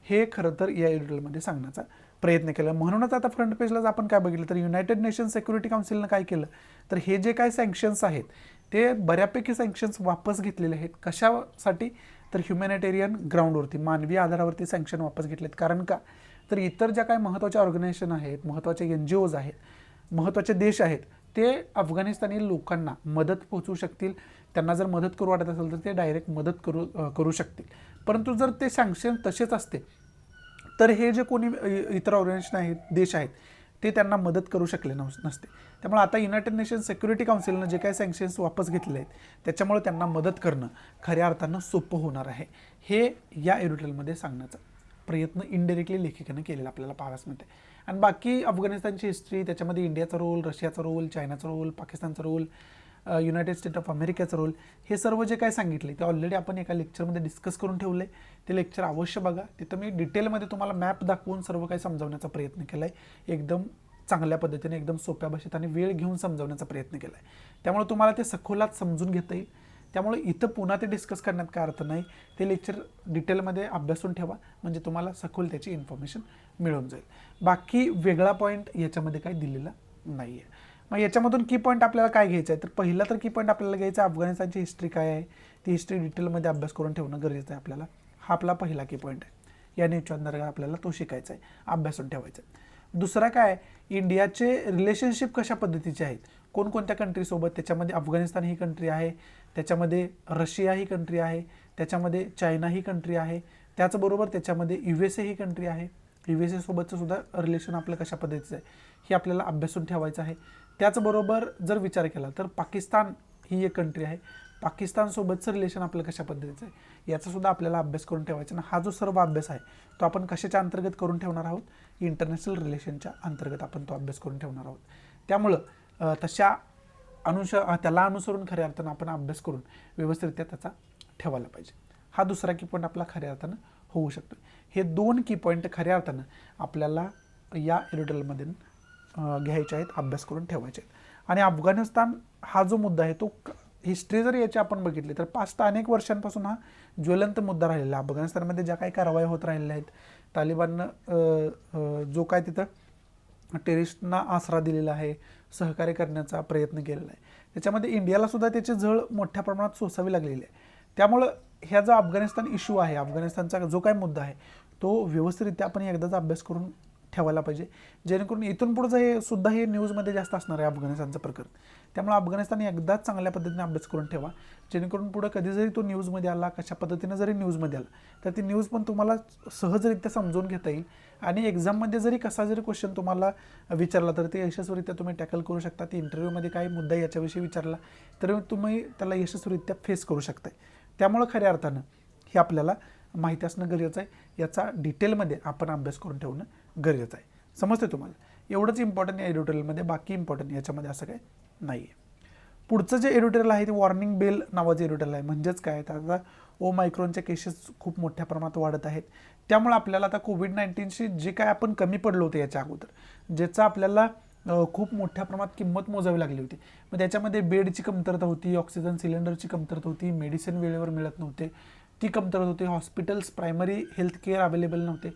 हे खरं तर या एडिटोरियलमध्ये सांगण्याचा प्रयत्न केला. म्हणूनच आता फ्रंट पेजलाच आपण काय बघितलं तर युनायटेड नेशन सिक्युरिटी काउन्सिलनं काय केलं तर हे जे काय सँक्शन्स आहेत ते बऱ्यापैकी सँक्शन्स वापस घेतलेले आहेत. कशासाठी तर ह्युमॅनिटेरियन ग्राउंडवरती, मानवी आधारावरती सँक्शन वापस घेतलेत. कारण का तर इतर ज्या काही महत्त्वाच्या ऑर्गनायझेशन आहेत, महत्त्वाचे NGOज आहेत, महत्त्वाचे देश आहेत, ते अफगाणिस्तानी लोकांना मदत पोहोचवू शकतील. त्यांना जर मदत करू वाटत असेल तर ते डायरेक्ट मदत करू शकतील. परंतु जर ते सँक्शन तसेच असते तर हे जे कोणी इतर ऑर्गनायझेशन आहेत, देश आहेत, ते त्यांना मदत करू शकले नसते. त्यामुळे आता युनायटेड नेशन सिक्युरिटी काउन्सिलनं जे काही सँक्शन्स वापस घेतलेले आहेत त्याच्यामुळे त्यांना मदत करणं खऱ्या अर्थानं सोपं होणार आहे, हे या एडिटोरियलमध्ये सांगण्याचा प्रयत्न इनडायरेक्टली लेखिकानं केलेला आपल्याला पाहाव्यास मिळते. आणि बाकी अफगाणिस्तानची हिस्ट्री, त्याच्यामध्ये इंडियाचा रोल, रशियाचा रोल, चायनाचा रोल, पाकिस्तानचा रोल, युनायटेड स्टेट ऑफ अमेरिकेचा रोल, हे सर्व जे काय सांगितले ते ऑलरेडी आपण एका लेक्चरमध्ये डिस्कस करून ठेवलं आहे. ते लेक्चर अवश्य बघा. तिथं मी डिटेलमध्ये तुम्हाला मॅप दाखवून सर्व काही समजावण्याचा प्रयत्न केला आहे, एकदम चांगल्या पद्धतीने, एकदम सोप्या भाषेत आणि वेळ घेऊन समजावण्याचा प्रयत्न केला आहे. त्यामुळे तुम्हाला ते सखोलात समजून घेता येईल. त्यामुळे इथं पुन्हा ते डिस्कस करण्यात काय अर्थ नाही. ते लेक्चर डिटेलमध्ये अभ्यासून ठेवा म्हणजे तुम्हाला सखोल त्याची इन्फॉर्मेशन मिळून जाईल. बाकी वेगळा पॉईंट याच्यामध्ये काही दिलेला नाही आहे. मग याच्यामधून की पॉईंट आपल्याला काय घ्यायचं आहे तर पहिला तर की पॉईंट आपल्याला घ्यायचं आहे अफगाणिस्तानची हिस्ट्री काय आहे, ती हिस्ट्री डिटेलमध्ये अभ्यास करून ठेवणं गरजेचं आहे आपल्याला. हा आपला पहिला की पॉईंट आहे. या न्यूजच्या आपल्याला तो शिकायचा आहे, अभ्यासून ठेवायचा आहे. दुसरा काय, इंडियाचे रिलेशनशिप कशा पद्धतीचे आहेत, कोणकोणत्या कंट्रीसोबत, त्याच्यामध्ये अफगाणिस्तान ही कंट्री आहे, त्याच्यामध्ये रशिया ही कंट्री आहे, त्याच्यामध्ये चायना ही कंट्री आहे, त्याचबरोबर त्याच्यामध्ये USA ही कंट्री आहे. USA सोबतचं सुद्धा रिलेशन आपलं कशा पद्धतीचं आहे हे आपल्याला अभ्यासून ठेवायचं आहे. त्याचबरोबर जर विचार केला तर पाकिस्तान ही एक कंट्री आहे, पाकिस्तानसोबतचं रिलेशन आपलं कशा पद्धतीचं आहे याचासुद्धा आपल्याला अभ्यास करून ठेवायचा. आणि हा जो सर्व अभ्यास आहे तो आपण कशाच्या अंतर्गत करून ठेवणार आहोत, इंटरनॅशनल रिलेशनच्या अंतर्गत आपण तो अभ्यास करून ठेवणार आहोत. त्यामुळं त्याला अनुसरून खऱ्या अर्थानं आपण अभ्यास करून व्यवस्थितरित्या त्याचा ठेवायला पाहिजे. हा दुसरा की पॉईंट आपला खऱ्या अर्थानं होऊ शकतो. हे 2 की पॉईंट खऱ्या अर्थानं आपल्याला या एडिटोरियलमध्ये घ्यायचे आहेत, अभ्यास करून ठेवायचे आहेत. आणि अफगाणिस्तान हा जो मुद्दा आहे तो हिस्ट्री जर याची आपण बघितली तर पाच अनेक वर्षांपासून हा ज्वलंत मुद्दा राहिलेला. अफगाणिस्तानमध्ये ज्या काही कारवाई होत राहिलेल्या आहेत, तालिबाननं जो काय तिथं टेररिस्टना आसरा दिलेला आहे, सहकार्य करण्याचा प्रयत्न केलेला आहे, त्याच्यामध्ये इंडियाला सुद्धा त्याची झळ मोठ्या प्रमाणात सोसावी लागलेली आहे. त्यामुळं ह्या जो अफगाणिस्तान इश्यू आहे, अफगाणिस्तानचा जो काय मुद्दा आहे तो व्यवस्थितरित्या आपण एकदाचा अभ्यास करून ठेवायला पाहिजे, जेणेकरून इथून पुढचं हे सुद्धा हे न्यूजमध्ये जास्त असणार आहे अफगाणिस्तानचं प्रकरण. त्यामुळे अफगाणिस्तान एकदाच चांगल्या पद्धतीने अभ्यास करून ठेवा, जेणेकरून पुढं कधी जरी तो न्यूजमध्ये आला, कशा पद्धतीनं जरी न्यूजमध्ये आला तर ती न्यूज पण तुम्हाला सहजरित्या समजून घेता येईल. आणि एक्झाममध्ये जरी कसा जरी क्वेश्चन तुम्हाला विचारला तर ते यशस्वीरित्या तुम्ही टॅकल करू शकता. ती इंटरव्ह्यूमध्ये काही मुद्दा याच्याविषयी विचारला तर तुम्ही त्याला यशस्वीरित्या फेस करू शकताय. त्यामुळं खऱ्या अर्थानं हे आपल्याला माहिती असणं गरजेचं आहे. याचा डिटेलमध्ये आपण अभ्यास करून ठेवणं गरजेचं आहे. समजते तुम्हाला? एवढंच इम्पॉर्टंट या एडिटोरियलमध्ये, बाकी इम्पॉर्टंट याच्यामध्ये असं काही नाही आहे. पुढचं जे एडिटोरियल आहे ते वॉर्निंग बेल नावाचं एडिटोरियल आहे. म्हणजेच काय, तर आता ओमायक्रॉनच्या केसेस खूप मोठ्या प्रमाणात वाढत आहेत. त्यामुळे आपल्याला आता कोविड-19शी जे काय आपण कमी पडलो होतो याच्या अगोदर, ज्याचा आपल्याला खूप मोठ्या प्रमाणात किंमत मोजावी लागली होती. मग त्याच्यामध्ये बेडची कमतरता होती, ऑक्सिजन सिलेंडरची कमतरता होती, मेडिसिन वेळेवर मिळत नव्हते, ती कमतरता होती, hospitals primary health care available नव्हते,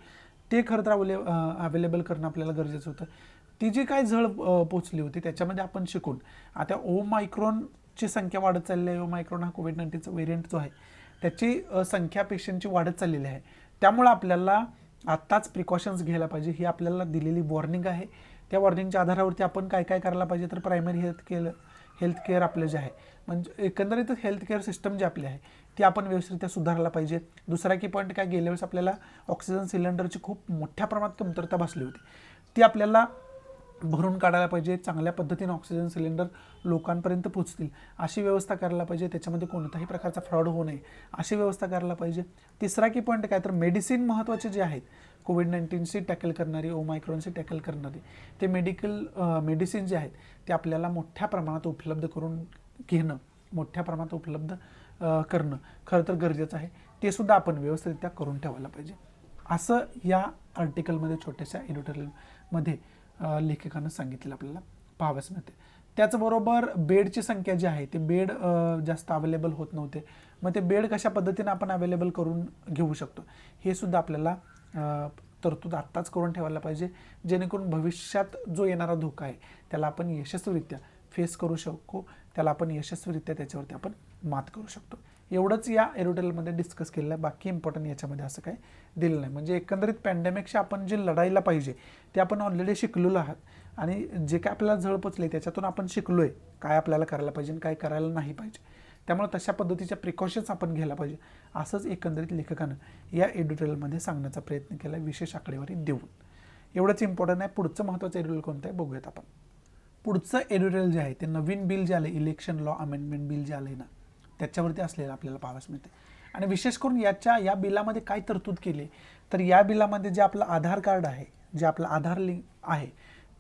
ते खरं तर अवेलेबल करणं आपल्याला गरजेचं होतं. ती जी काय झळ पोचली होती त्याच्यामध्ये आपण शिकून आता ओमायक्रॉनची संख्या वाढत चालली आहे. ओमायक्रॉन हा कोविड-19चा व्हेरियंट जो आहे त्याची संख्या पेशंटची वाढत चाललेली आहे. त्यामुळं आपल्याला आत्ताच प्रिकॉशन्स घ्यायला पाहिजे, ही आपल्याला दिलेली वॉर्निंग आहे. त्या वॉर्निंगच्या आधारावरती आपण काय काय करायला पाहिजे तर प्रायमरी हेल्थ केअर आपलं जे आहे, म्हणजे एकंदरीतच हेल्थ केअर सिस्टम जे आपली आहे ती आपण व्यवस्थितरित्या सुधारायला पाहिजे. दुसरा की पॉईंट काय, गेल्या वेळेस आपल्याला ऑक्सिजन सिलेंडरची खूप मोठ्या प्रमाणात कमतरता भासली होती, ती आपल्याला भरून काढायला पाहिजे, चांगल्या पद्धतीने ऑक्सिजन सिलेंडर लोकांपर्यंत पोहोचतील अशी व्यवस्था करायला पाहिजे, त्याच्यामध्ये कोणताही प्रकारचा फ्रॉड होऊ नये अशी व्यवस्था करायला पाहिजे. तिसरा की पॉईंट काय तर मेडिसिन महत्त्वाचे जे आहेत, कोविड-19शी टॅकल करणारी, ओमायक्रॉनशी टॅकल करणारी ते मेडिसिन जे आहेत ते आपल्याला मोठ्या प्रमाणात उपलब्ध करून घेणं, मोठ्या प्रमाणात उपलब्ध करणं खरं तर गरजेचं आहे. ते सुद्धा आपण व्यवस्थितरित्या करून ठेवायला पाहिजे, असं या आर्टिकलमध्ये छोट्याशा एडिटोरियलमध्ये लेखकानं सांगितलेलं आपल्याला पाहावयास मिळते. त्याचबरोबर बेडची संख्या जी आहे ते बेड जास्त अवेलेबल होत नव्हते, मग ते बेड कशा पद्धतीने आपण अवेलेबल करून घेऊ शकतो हे सुद्धा आपल्याला तरतूद आत्ताच करून ठेवायला पाहिजे, जेणेकरून भविष्यात जो येणारा धोका आहे त्याला आपण यशस्वीरित्या फेस करू शकू, त्याला आपण यशस्वीरित्या त्याच्यावरती आपण मात करू शकतो. एवढंच या एडिटोरियलमध्ये डिस्कस केलेलं आहे, बाकी इम्पॉर्टंट याच्यामध्ये असं काही दिलं नाही. म्हणजे एकंदरीत पॅन्डेमिकशी आपण जे लढायला पाहिजे ते आपण ऑलरेडी शिकलेलो आहात आणि जे काय आपल्याला झळ पोचले त्याच्यातून आपण शिकलो आहे काय आपल्याला करायला पाहिजे आणि काय करायला नाही पाहिजे. त्यामुळे तशा पद्धतीच्या प्रिकॉशन्स आपण घ्यायला पाहिजे, असंच एकंदरीत लेखकानं या एडिटोरियलमध्ये सांगण्याचा प्रयत्न केला आहे, विशेष आकडेवारी देऊन. एवढंच इम्पॉर्टंट आहे. पुढचं महत्त्वाचं एडिटोरियल कोणतं आहे बघूयात आपण. पुढचं एडिटोरियल जे आहे ते नवीन बिल जे आलं, इलेक्शन लॉ अमेंडमेंट बिल जे आलं ना त्याच्यावरती असलेलं आपल्याला पाहावयास मिळते. आणि विशेष करून या बिलामध्ये काय तरतूद केली तर या बिलामध्ये जे आपलं आधार कार्ड आहे, जे आपलं आधार लिंक आहे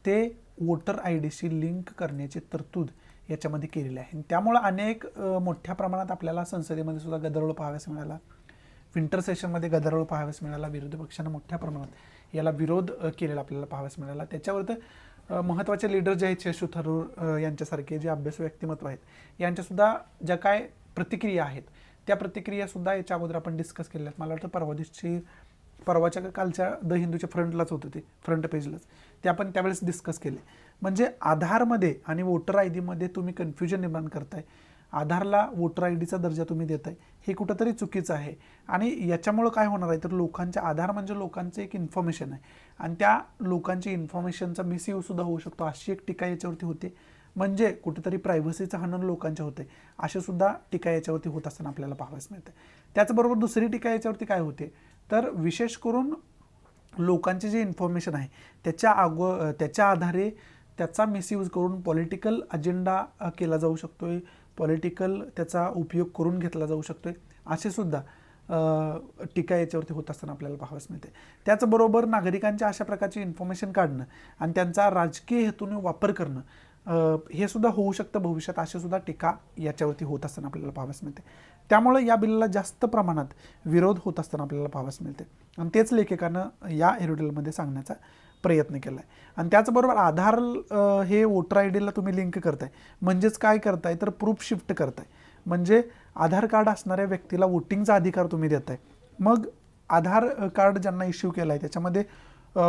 ते वोटर ID शी लिंक करण्याची तरतूद याच्यामध्ये केलेली आहे. त्यामुळं अनेक मोठ्या प्रमाणात आपल्याला संसदेमध्ये सुद्धा गदारोळ पाहावयास मिळाला, विंटर सेशनमध्ये गदारोळ पाहावयास मिळाला, विरोधी पक्षानं मोठ्या प्रमाणात याला विरोध केलेला आपल्याला पाहावयास मिळाला. त्याच्यावर तर महत्त्वाचे लीडर जे आहेत शशि थरूर यांच्यासारखे जे अभ्यासू व्यक्तिमत्व आहेत यांच्यासुद्धा ज्या काय प्रतिक्रिया आहेत त्या प्रतिक्रियासुद्धा याच्या अगोदर आपण डिस्कस केल्या आहेत. मला वाटतं परवाच्या कालच्या द हिंदूच्या फ्रंटलाच होतं, ते फ्रंट पेजलाच ते आपण त्यावेळेस डिस्कस केले. म्हणजे आधारमध्ये आणि वोटर ID तुम्ही कन्फ्युजन निर्माण करताय, आधारला वोटर IDचा दर्जा तुम्ही देताय, हे कुठंतरी चुकीचं आहे. आणि याच्यामुळं काय होणार आहे तर लोकांच्या आधार म्हणजे लोकांचं एक इन्फॉर्मेशन आहे आणि त्या लोकांची इन्फॉर्मेशनचा मिसयूजसुद्धा होऊ शकतो अशी एक टीका याच्यावरती होते. म्हणजे कुठेतरी प्रायव्हसीचं हनन लोकांच्या होते असे सुद्धा टीका याच्यावरती होत असताना आपल्याला पाहावयास मिळते. त्याचबरोबर दुसरी टीका याच्यावरती काय होते तर विशेष करून लोकांचे जे इन्फॉर्मेशन आहे त्याच्या आधारे त्याचा मिसयूज करून पॉलिटिकल अजेंडा केला जाऊ शकतोय, पॉलिटिकल त्याचा उपयोग करून घेतला जाऊ शकतोय असे सुद्धा टीका याच्यावरती होत असताना आपल्याला पाहावयास मिळते. त्याचबरोबर नागरिकांच्या अशा प्रकारची इन्फॉर्मेशन काढणं आणि त्यांचा राजकीय हेतूने वापर करणं हे सुद्धा होऊ शकतं भविष्यात, असे सुद्धा टीका याच्यावरती होत असताना आपल्याला पाहावयास मिळते. त्यामुळे या बिलला जास्त प्रमाणात विरोध होत असताना आपल्याला पाहावयास मिळते आणि तेच लेखकानं या एडिटोरियलमध्ये सांगण्याचा प्रयत्न केला आहे. आणि त्याचबरोबर आधार हे वोटर IDला तुम्ही लिंक करताय म्हणजेच काय करताय तर प्रूफ शिफ्ट करताय, म्हणजे आधार कार्ड असणाऱ्या व्यक्तीला वोटिंगचा अधिकार तुम्ही देताय. मग आधार कार्ड ज्यांना इश्यू केला आहे त्याच्यामध्ये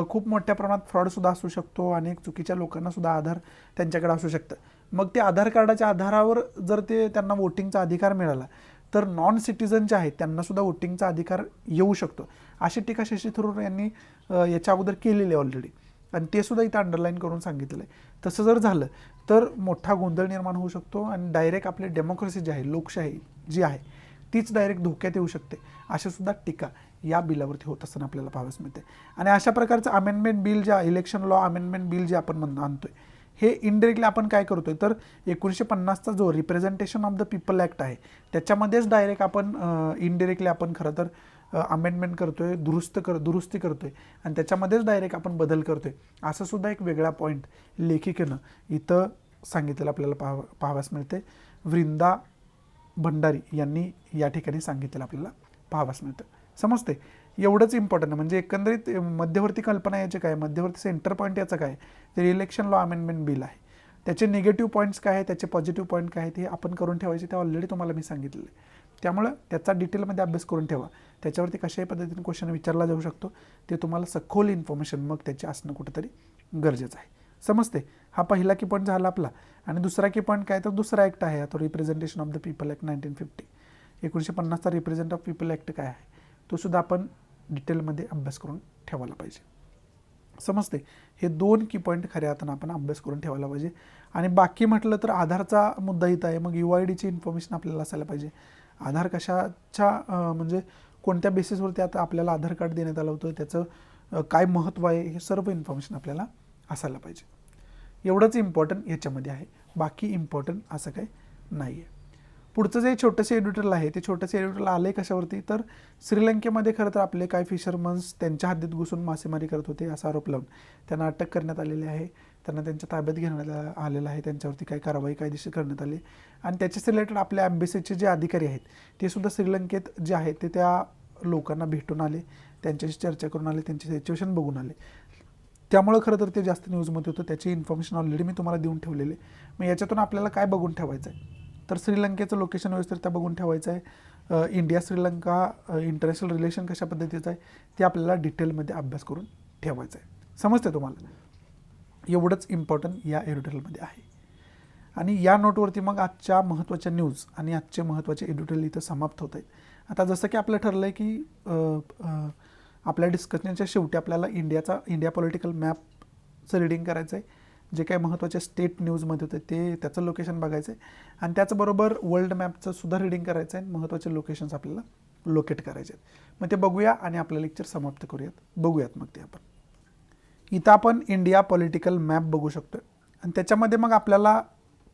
खूप मोठ्या प्रमाणात फ्रॉडसुद्धा असू शकतो, अनेक चुकीच्या लोकांनासुद्धा आधार त्यांच्याकडे असू शकतं. मग ते आधार कार्डाच्या आधारावर जर त्यांना वोटिंगचा अधिकार मिळाला तर नॉन सिटिझन जे आहेत त्यांनासुद्धा वोटिंगचा अधिकार येऊ शकतो अशी टीका शशी थरूर यांनी याच्या अगोदर केलेली आहे ऑलरेडी आणि ते सुद्धा इथं अंडरलाईन करून सांगितलेलं आहे. तसं जर झालं तर मोठा गोंधळ निर्माण होऊ शकतो आणि डायरेक्ट आपली डेमोक्रेसी जी आहे, लोकशाही जी आहे तीच डायरेक्ट धोक्यात येऊ शकते अशी सुद्धा टीका या बिलावरती होत असताना आपल्याला पाहावयास मिळते. आणि अशा प्रकारचं अमेंडमेंट बिल जे इलेक्शन लॉ अमेंडमेंट बिल जे आपण आणतोय हे इनडिरेक्टली आपण काय करतोय तर 1950चा जो representation of the people act आहे त्याच्यामध्येच डायरेक्ट आपण इनडिरेक्टली आपण खरं तर अमेंडमेंट करतोय, दुरुस्ती करतोय आणि त्याच्यामध्येच डायरेक्ट आपण बदल करतोय असं सुद्धा एक वेगळा पॉईंट लेखिकेनं इथं सांगितलेलं आपल्याला पाहावयास मिळते. वृंदा भंडारी यांनी या ठिकाणी सांगितलेलं आपल्याला पाहावयास मिळतं. समजते एवढंच इम्पॉर्टंट आहे. म्हणजे एकंदरीत मध्यवर्ती कल्पना याचे काय, मध्यवर्ती सेंटर पॉईंट याचं काय तर इलेक्शन लॉ अमेंडमेंट बिल आहे, त्याचे निगेटिव्ह पॉईंट्स काय आहे, त्याचे पॉझिटिव्ह पॉईंट काय आहेत हे आपण करून ठेवायचे, ते ऑलरेडी तुम्हाला मी सांगितलेलं आहे. त्यामुळं त्याचा डिटेलमध्ये अभ्यास करून ठेवा, त्याच्यावरती कशाही पद्धतीने क्वेश्चन विचारला जाऊ शकतो, ते तुम्हाला सखोल इन्फॉर्मेशन मग त्याचे असणं कुठेतरी गरजेचं आहे. समजते. हा पहिला की पॉईंट झाला आपला. आणि दुसरा की पॉईंट काय तर दुसरा ॲक्ट आहे तो representation of the people act 1950, 1950चा रिप्रेझेंट ऑफ पीपल ॲक्ट काय आहे तो सुद्धा आपण डिटेलमध्ये अभ्यास करून ठेवायला पाहिजे. समजते. हे दोन की पॉईंट खऱ्या अर्थानं आपण अभ्यास करून ठेवायला पाहिजे. आणि बाकी म्हटलं तर आधारचा मुद्दा इथं आहे, मग UIDची इन्फॉर्मेशन आपल्याला असायला पाहिजे. आधार कशाच्या म्हणजे कोणत्या बेसिसवरती आता आपल्याला आधार कार्ड देण्यात आलं होतं, त्याचं काय महत्त्व आहे, हे सर्व इन्फॉर्मेशन आपल्याला असायला पाहिजे. एवढंच इम्पॉर्टंट याच्यामध्ये आहे, बाकी इम्पॉर्टंट असं काही नाही आहे. पुढचं जे छोटंसं एडिटोरियल आहे ते छोटंसं एडिटोरियल आलं आहे कशावरती, तर श्रीलंकेमध्ये खरं तर आपले काही फिशरमन्स त्यांच्या हद्दीत घुसून मासेमारी करत होते असा आरोप लावून त्यांना अटक करण्यात आलेली आहे. त्यांना त्यांच्या ताब्यात घेण्यात आलेलं आहे, त्यांच्यावरती काही कारवाई कायदेशीर करण्यात आली आणि त्याच्याच रिलेटेड आपल्या एम्बेसीचे जे अधिकारी आहेत ते सुद्धा श्रीलंकेत जे आहेत ते त्या लोकांना भेटून आले, त्यांच्याशी चर्चा करून आले, त्यांचे सिच्युएशन बघून आले. त्यामुळं खरं तर ते जास्त न्यूजमध्ये होतं. त्याची इन्फॉर्मेशन ऑलरेडी मी तुम्हाला देऊन ठेवलेली आहे. मग याच्यातून आपल्याला काय बघून ठेवायचं आहे, तर श्रीलंकेचं लोकेशन व्यवस्थित बघून ठेवायचं आहे. इंडिया श्रीलंका इंटरनॅशनल रिलेशन कशा पद्धतीचं आहे ते आपल्याला डिटेलमध्ये अभ्यास करून ठेवायचं आहे. समजते तुम्हाला, एवढंच इम्पॉर्टंट या एडिटोरियलमध्ये आहे. आणि या नोटवरती मग आजच्या महत्त्वाच्या न्यूज आणि आजचे महत्त्वाचे एडिटोरियल इथं समाप्त होत आहेत. आता जसं की आपलं ठरलं आहे की आपल्या डिस्कशनच्या शेवटी आपल्याला इंडिया पॉलिटिकल मॅपचं रिडिंग करायचं आहे. जे काही महत्त्वाचे स्टेट न्यूजमध्ये होते ते त्याचं लोकेशन बघायचं आहे आणि त्याचबरोबर वर्ल्ड मॅपचं सुद्धा रिडिंग करायचं आहे. महत्त्वाचे लोकेशन्स आपल्याला लोकेट करायचे आहेत. मग ते बघूया आणि आपलं लेक्चर समाप्त करूयात. बघूयात मग ते आपण. इथं आपण इंडिया पॉलिटिकल मॅप बघू शकतो आणि त्याच्यामध्ये मग आपल्याला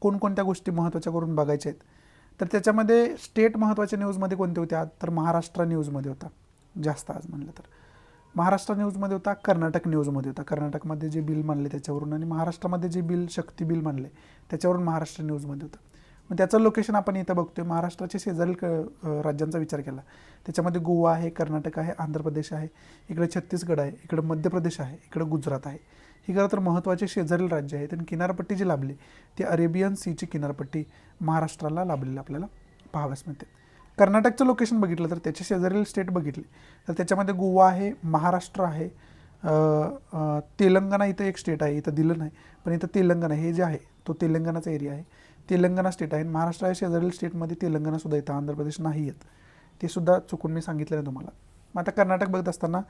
कोणकोणत्या गोष्टी महत्त्वाच्या करून बघायच्या आहेत. तर त्याच्यामध्ये स्टेट महत्त्वाच्या न्यूजमध्ये कोणते होत्या, तर महाराष्ट्र न्यूजमध्ये होता जास्त आज म्हणलं तर. महाराष्ट्र न्यूजमध्ये होता, कर्नाटक न्यूजमध्ये होता. कर्नाटकमध्ये जे बिल मानले त्याच्यावरून आणि महाराष्ट्रामध्ये जे बिल शक्ती बिल मानले त्याच्यावरून महाराष्ट्र न्यूजमध्ये होतं. मग त्याचं लोकेशन आपण इथं बघतोय. महाराष्ट्राचे शेजारील राज्यांचा विचार केला त्याच्यामध्ये गोवा आहे, कर्नाटक आहे, आंध्र प्रदेश आहे, इकडे छत्तीसगड आहे, इकडे मध्य प्रदेश आहे, इकडे गुजरात आहे. ही खरं तर महत्त्वाचे शेजारील राज्य आहेत आणि किनारपट्टी जी लाभली ती अरेबियन सीची किनारपट्टी महाराष्ट्राला लाभलेली आपल्याला पाहाव्यास मिळते. कर्नाटकचं लोकेशन बघितलं तर त्याचे शेजारील स्टेट बघितले तर त्याच्यामध्ये गोवा आहे, महाराष्ट्र आहे, तेलंगणा इथं एक स्टेट आहे, इथं दिलं नाही पण इथं तेलंगणा हे जे आहे तो तेलंगणाचा एरिया आहे. तेलंगणा स्टेट आहे. महाराष्ट्र शेजारील स्टेटमध्ये तेलंगणासुद्धा येतं, आंध्र प्रदेश नाही येत. ते सुद्धा चुकून मी सांगितलं आहे तुम्हाला. मग आता कर्नाटक बघत असताना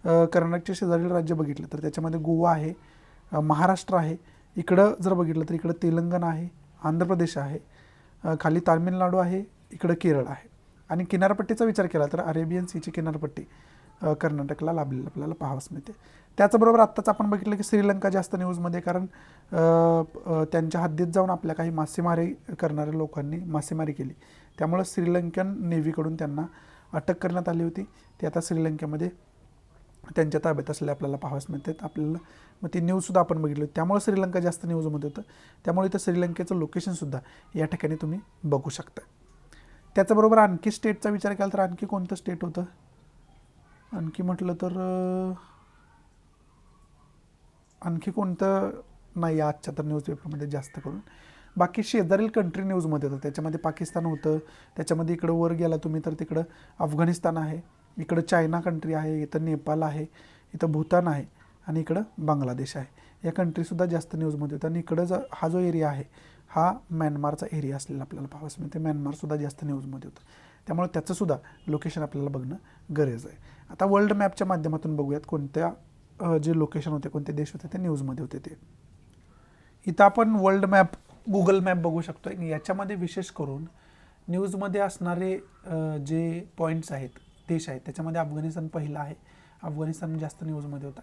कर्नाटकचे शेजारील राज्य बघितलं तर त्याच्यामध्ये गोवा आहे, महाराष्ट्र आहे, इकडं जर बघितलं तर इकडं तेलंगणा आहे, आंध्र प्रदेश आहे, खाली तामिळनाडू आहे, इकडं केरळ आहे. आणि किनारपट्टीचा विचार केला तर अरेबियन सीची किनारपट्टी कर्नाटकला लाभलेली आपल्याला पाहावयास मिळते. त्याचबरोबर आत्ताच आपण बघितलं की श्रीलंका जास्त न्यूजमध्ये, कारण त्यांच्या हद्दीत जाऊन आपल्या काही मासेमारी करणाऱ्या लोकांनी मासेमारी केली त्यामुळं श्रीलंकन नेव्हीकडून त्यांना अटक करण्यात आली होती. ती आता श्रीलंकेमध्ये त्यांच्या ताब्यात असलेले आपल्याला पाहावयास मिळतात आपल्याला. मग ती न्यूजसुद्धा आपण बघितली त्यामुळे श्रीलंका जास्त न्यूजमध्ये होतं. त्यामुळे इथं श्रीलंकेचं लोकेशनसुद्धा या ठिकाणी तुम्ही बघू शकता. त्याचबरोबर आणखी स्टेटचा विचार केला तर आणखी कोणतं स्टेट होतं, आणखी म्हटलं तर आणखी कोणतं नाही आजच्या तर न्यूजपेपरमध्ये जास्त करून. बाकी शेजारील कंट्री न्यूजमध्ये होतं. त्याच्यामध्ये पाकिस्तान होतं, त्याच्यामध्ये इकडं वर गेला तुम्ही तर तिकडं अफगाणिस्तान आहे, इकडं चायना कंट्री आहे, इथं नेपाळ आहे, इथं भूतान आहे आणि इकडं बांगलादेश आहे. या कंट्रीसुद्धा जास्त न्यूजमध्ये होतं. आणि इकडं हा जो एरिया आहे हा म्यानमारचा एरिया असलेला आपल्याला पाहावयास मिळते. म्यानमारसुद्धा जास्त न्यूजमध्ये होतं. त्यामुळे त्याचंसुद्धा लोकेशन आपल्याला बघणं गरजेचं आहे. आता वर्ल्ड मॅपच्या माध्यमातून बघूयात कोणत्या जे लोकेशन होते, कोणते देश होते ते न्यूजमध्ये होते ते. इथं आपण वर्ल्ड मॅप गुगल मॅप बघू शकतो. याच्यामध्ये विशेष करून न्यूजमध्ये असणारे जे पॉईंट्स आहेत, देश आहेत, त्याच्यामध्ये अफगाणिस्तान पहिला आहे. अफगाणिस्तान जास्त न्यूजमध्ये होता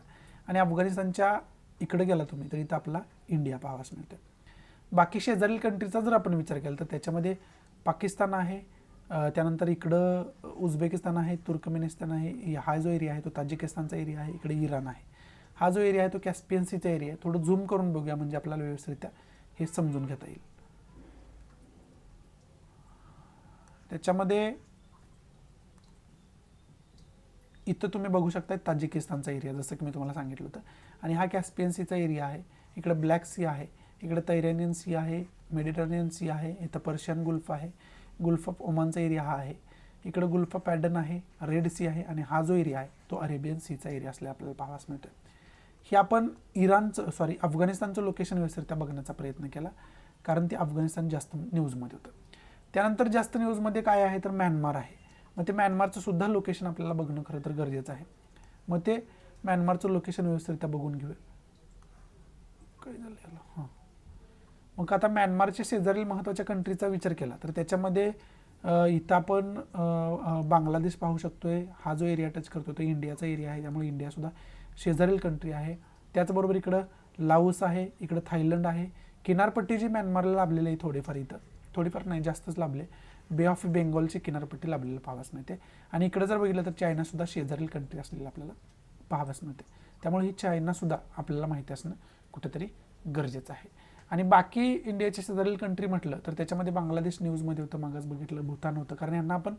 आणि अफगाणिस्तानच्या इकडे गेला तुम्ही तर इथं आपला इंडिया पाहावयास मिळतो. बाकी शेजारील कंट्रीचा जर आपण विचार केला तर त्याच्यामध्ये पाकिस्तान आहे, त्यानंतर इकडं उझबेकिस्तान आहे, तुर्कमेनिस्तान आहे, हा जो एरिया आहे तो ताजिकिस्तानचा एरिया आहे, इकडे इराण आहे. हा जो एरिया आहे तो कॅस्पियन सीचा एरिया आहे. थोडं झूम करून बघूया म्हणजे आपल्याला व्यवस्थितरित्या हे समजून घेता येईल. त्याच्यामध्ये इथं तुम्ही बघू शकता ताजिकिस्तानचा एरिया जसं की मी तुम्हाला सांगितलं होतं. आणि हा कॅस्पियन सीचा एरिया आहे. इकडे ब्लॅक सी आहे, इकडे तैरेनियन सी आहे, मेडिटरेनियन सी आहे, इथं पर्शियन गुल्फ आहे, गुल्फ ऑफ ओमानचा एरिया हा आहे, इकडे गुल्फ ऑफ ॲडन आहे, रेड सी आहे आणि हा जो एरिया आहे तो अरेबियन सीचा एरिया असल्या आपल्याला पाहावयास मिळतो. हे आपण अफगाणिस्तानचं लोकेशन व्यवस्थितरित्या बघण्याचा प्रयत्न केला कारण ते अफगाणिस्तान जास्त न्यूजमध्ये होतं. त्यानंतर जास्त न्यूजमध्ये काय आहे तर म्यानमार आहे. मग ते म्यानमारचं सुद्धा लोकेशन आपल्याला बघणं खरं तर गरजेचं आहे. मग ते म्यानमारचं लोकेशन व्यवस्थितरित्या बघून घेऊया. काय झालं याला, हां. मग आता म्यानमारच्या शेजारील महत्त्वाच्या कंट्रीचा विचार केला तर त्याच्यामध्ये इथं आपण बांगलादेश पाहू शकतोय. हा जो एरिया टच करतो तो इंडियाचा एरिया आहे त्यामुळे इंडियासुद्धा शेजारील कंट्री आहे. त्याचबरोबर इकडं लाओस आहे, इकडं थायलंड आहे. किनारपट्टी जी म्यानमारला लाभलेली आहे थोडीफार, इथं थोडीफार नाही जास्तच लाभले. बे ऑफ बेंगॉलची किनारपट्टी लाभलेलं पाहावयास मिळते. आणि इकडे जर बघितलं तर चायनासुद्धा शेजारील कंट्री असलेलं आपल्याला पाहावयास मिळते. त्यामुळे ही चायनासुद्धा आपल्याला माहिती असणं कुठेतरी गरजेचं आहे. आणि बाकी इंडियाच्या शेजारील कंट्री म्हटलं तर त्याच्यामध्ये बांगलादेश न्यूजमध्ये होतं, मागास बघितलं, भूतान होतं, कारण यांना आपण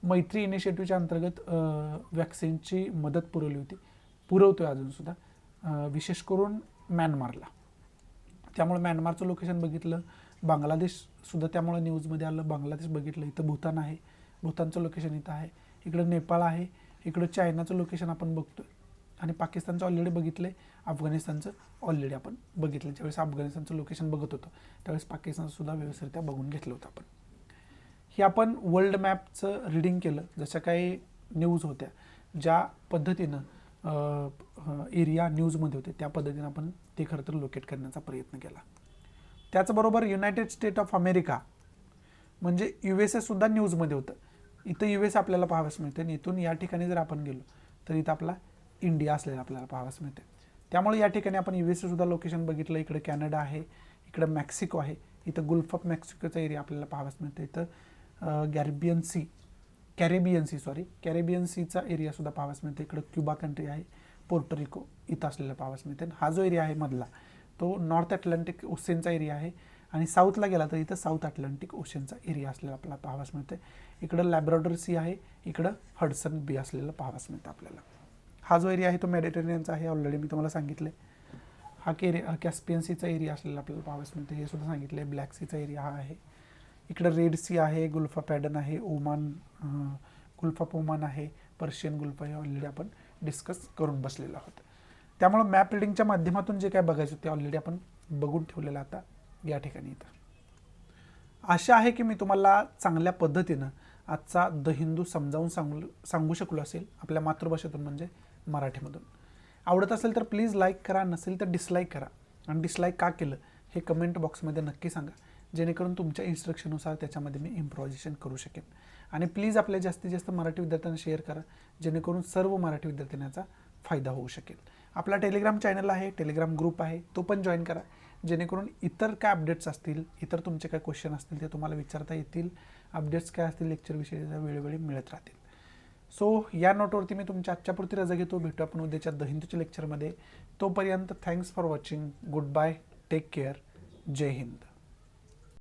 मैत्री इनिशिएटिव्हच्या अंतर्गत वॅक्सिनची मदत पुरवली होती, पुरवतोय अजूनसुद्धा, विशेष करून म्यानमारला. त्यामुळे म्यानमारचं लोकेशन बघितलं, बांगलादेशसुद्धा त्यामुळे न्यूजमध्ये आलं, बांगलादेश बघितलं, इथं भूतान आहे, भूतानचं लोकेशन इथं आहे, इकडं नेपाळ आहे, इकडं चायनाचं लोकेशन आपण बघतोय, आणि पाकिस्तानचं ऑलरेडी बघितलं आहे, अफगाणिस्तानचं ऑलरेडी आपण बघितलं. ज्यावेळेस अफगाणिस्तानचं लोकेशन बघत होतं त्यावेळेस पाकिस्तानसुद्धा व्यवस्थितरित्या बघून घेतलं होतं आपण. ही आपण वर्ल्ड मॅपचं रिडिंग केलं, जशा काही न्यूज होत्या, ज्या पद्धतीनं एरिया न्यूजमध्ये होते त्या पद्धतीनं आपण ते खरं तर लोकेट करण्याचा प्रयत्न केला. त्याचबरोबर युनायटेड स्टेट ऑफ अमेरिका म्हणजे USA-सुद्धा न्यूजमध्ये होतं. इथं US आपल्याला पाहावयास मिळते, आणि इथून या ठिकाणी जर आपण गेलो तर इथं आपला इंडिया असलेला आपल्याला पाहावयास मिळते. त्यामुळे या ठिकाणी आपण USA-सुद्धा लोकेशन बघितलं. इकडे कॅनडा आहे, इकडं मॅक्सिको आहे, इथं गुल्फ ऑफ मेक्सिकोचा एरिया आपल्याला पाहावयास मिळते. इथं कॅरेबियन सीचा एरियासुद्धा पाहावयास मिळते. इकडं क्युबा कंट्री आहे, पोर्टोरिको इथं असलेला पाहावयास मिळते. हा जो एरिया आहे मधला तो नॉर्थ अटलांटिक ओशनचा एरिया आहे, आणि साऊथला गेला तर इथं साऊथ अटलांटिक ओशनचा एरिया असलेला आपल्याला पाहावयास मिळते. इकडं लॅब्राडोर सी आहे, इकडं हडसन बी असलेलं पाहावयास मिळतं आपल्याला. हा जो एरिया आहे तो मेडिटेरेनियनचा आहे, ऑलरेडी मी तुम्हाला सांगितलं. हा कॅस्पियन सीचा एरिया असलेला आपल्याला पाहावयास मिळते, हे सुद्धा सांगितलं आहे. ब्लॅक सीचा एरिया हा आहे. इकडं रेड सी आहे, गुल्फ ऑफ एडन आहे, ओमान, गुल्फ ऑफ ओमान आहे, पर्शियन गुल्फ आहे, ऑलरेडी आपण डिस्कस करून बसलेलो आहोत. त्यामुळं मॅप रिडिंगच्या माध्यमातून जे काय बघायचं ते ऑलरेडी आपण बघून ठेवलेलं आता या ठिकाणी. इथं आशा आहे की मी तुम्हाला चांगल्या पद्धतीनं आजचा द हिंदू समजावून सांगू शकलो असेल, आपल्या मातृभाषेतून म्हणजे मराठीमधून. आवडत असेल तर प्लीज लाईक करा, नसेल तर डिसलाईक करा, आणि डिसलाईक का केलं हे कमेंट बॉक्समध्ये नक्की सांगा, जेणेकरून तुमच्या इन्स्ट्रक्शननुसार त्याच्यामध्ये मी इम्प्रोव्हायझेशन करू शकेन. आणि प्लीज आपल्या जास्तीत जास्त मराठी विद्यार्थ्यांना शेअर करा, जेणेकरून सर्व मराठी विद्यार्थ्यांचा फायदा होऊ शकेल. आपला टेलिग्राम चॅनल आहे, टेलिग्राम ग्रुप आहे, तो पण जॉईन करा, जेणेकरून इतर काय अपडेट्स असतील, इतर तुमचे काय क्वेश्चन असतील ते तुम्हाला विचारता येतील. अपडेट्स काय असतील लेक्चरविषयी वेळोवेळी मिळत राहतील. सो या नोटवरती मी तुमच्या आजच्यापुरती रजा घेतो. भेटू आपण उद्याच्या द हिंदूच्या लेक्चरमध्ये. तोपर्यंत thanks for watching. Good bye, take care, जय हिंद.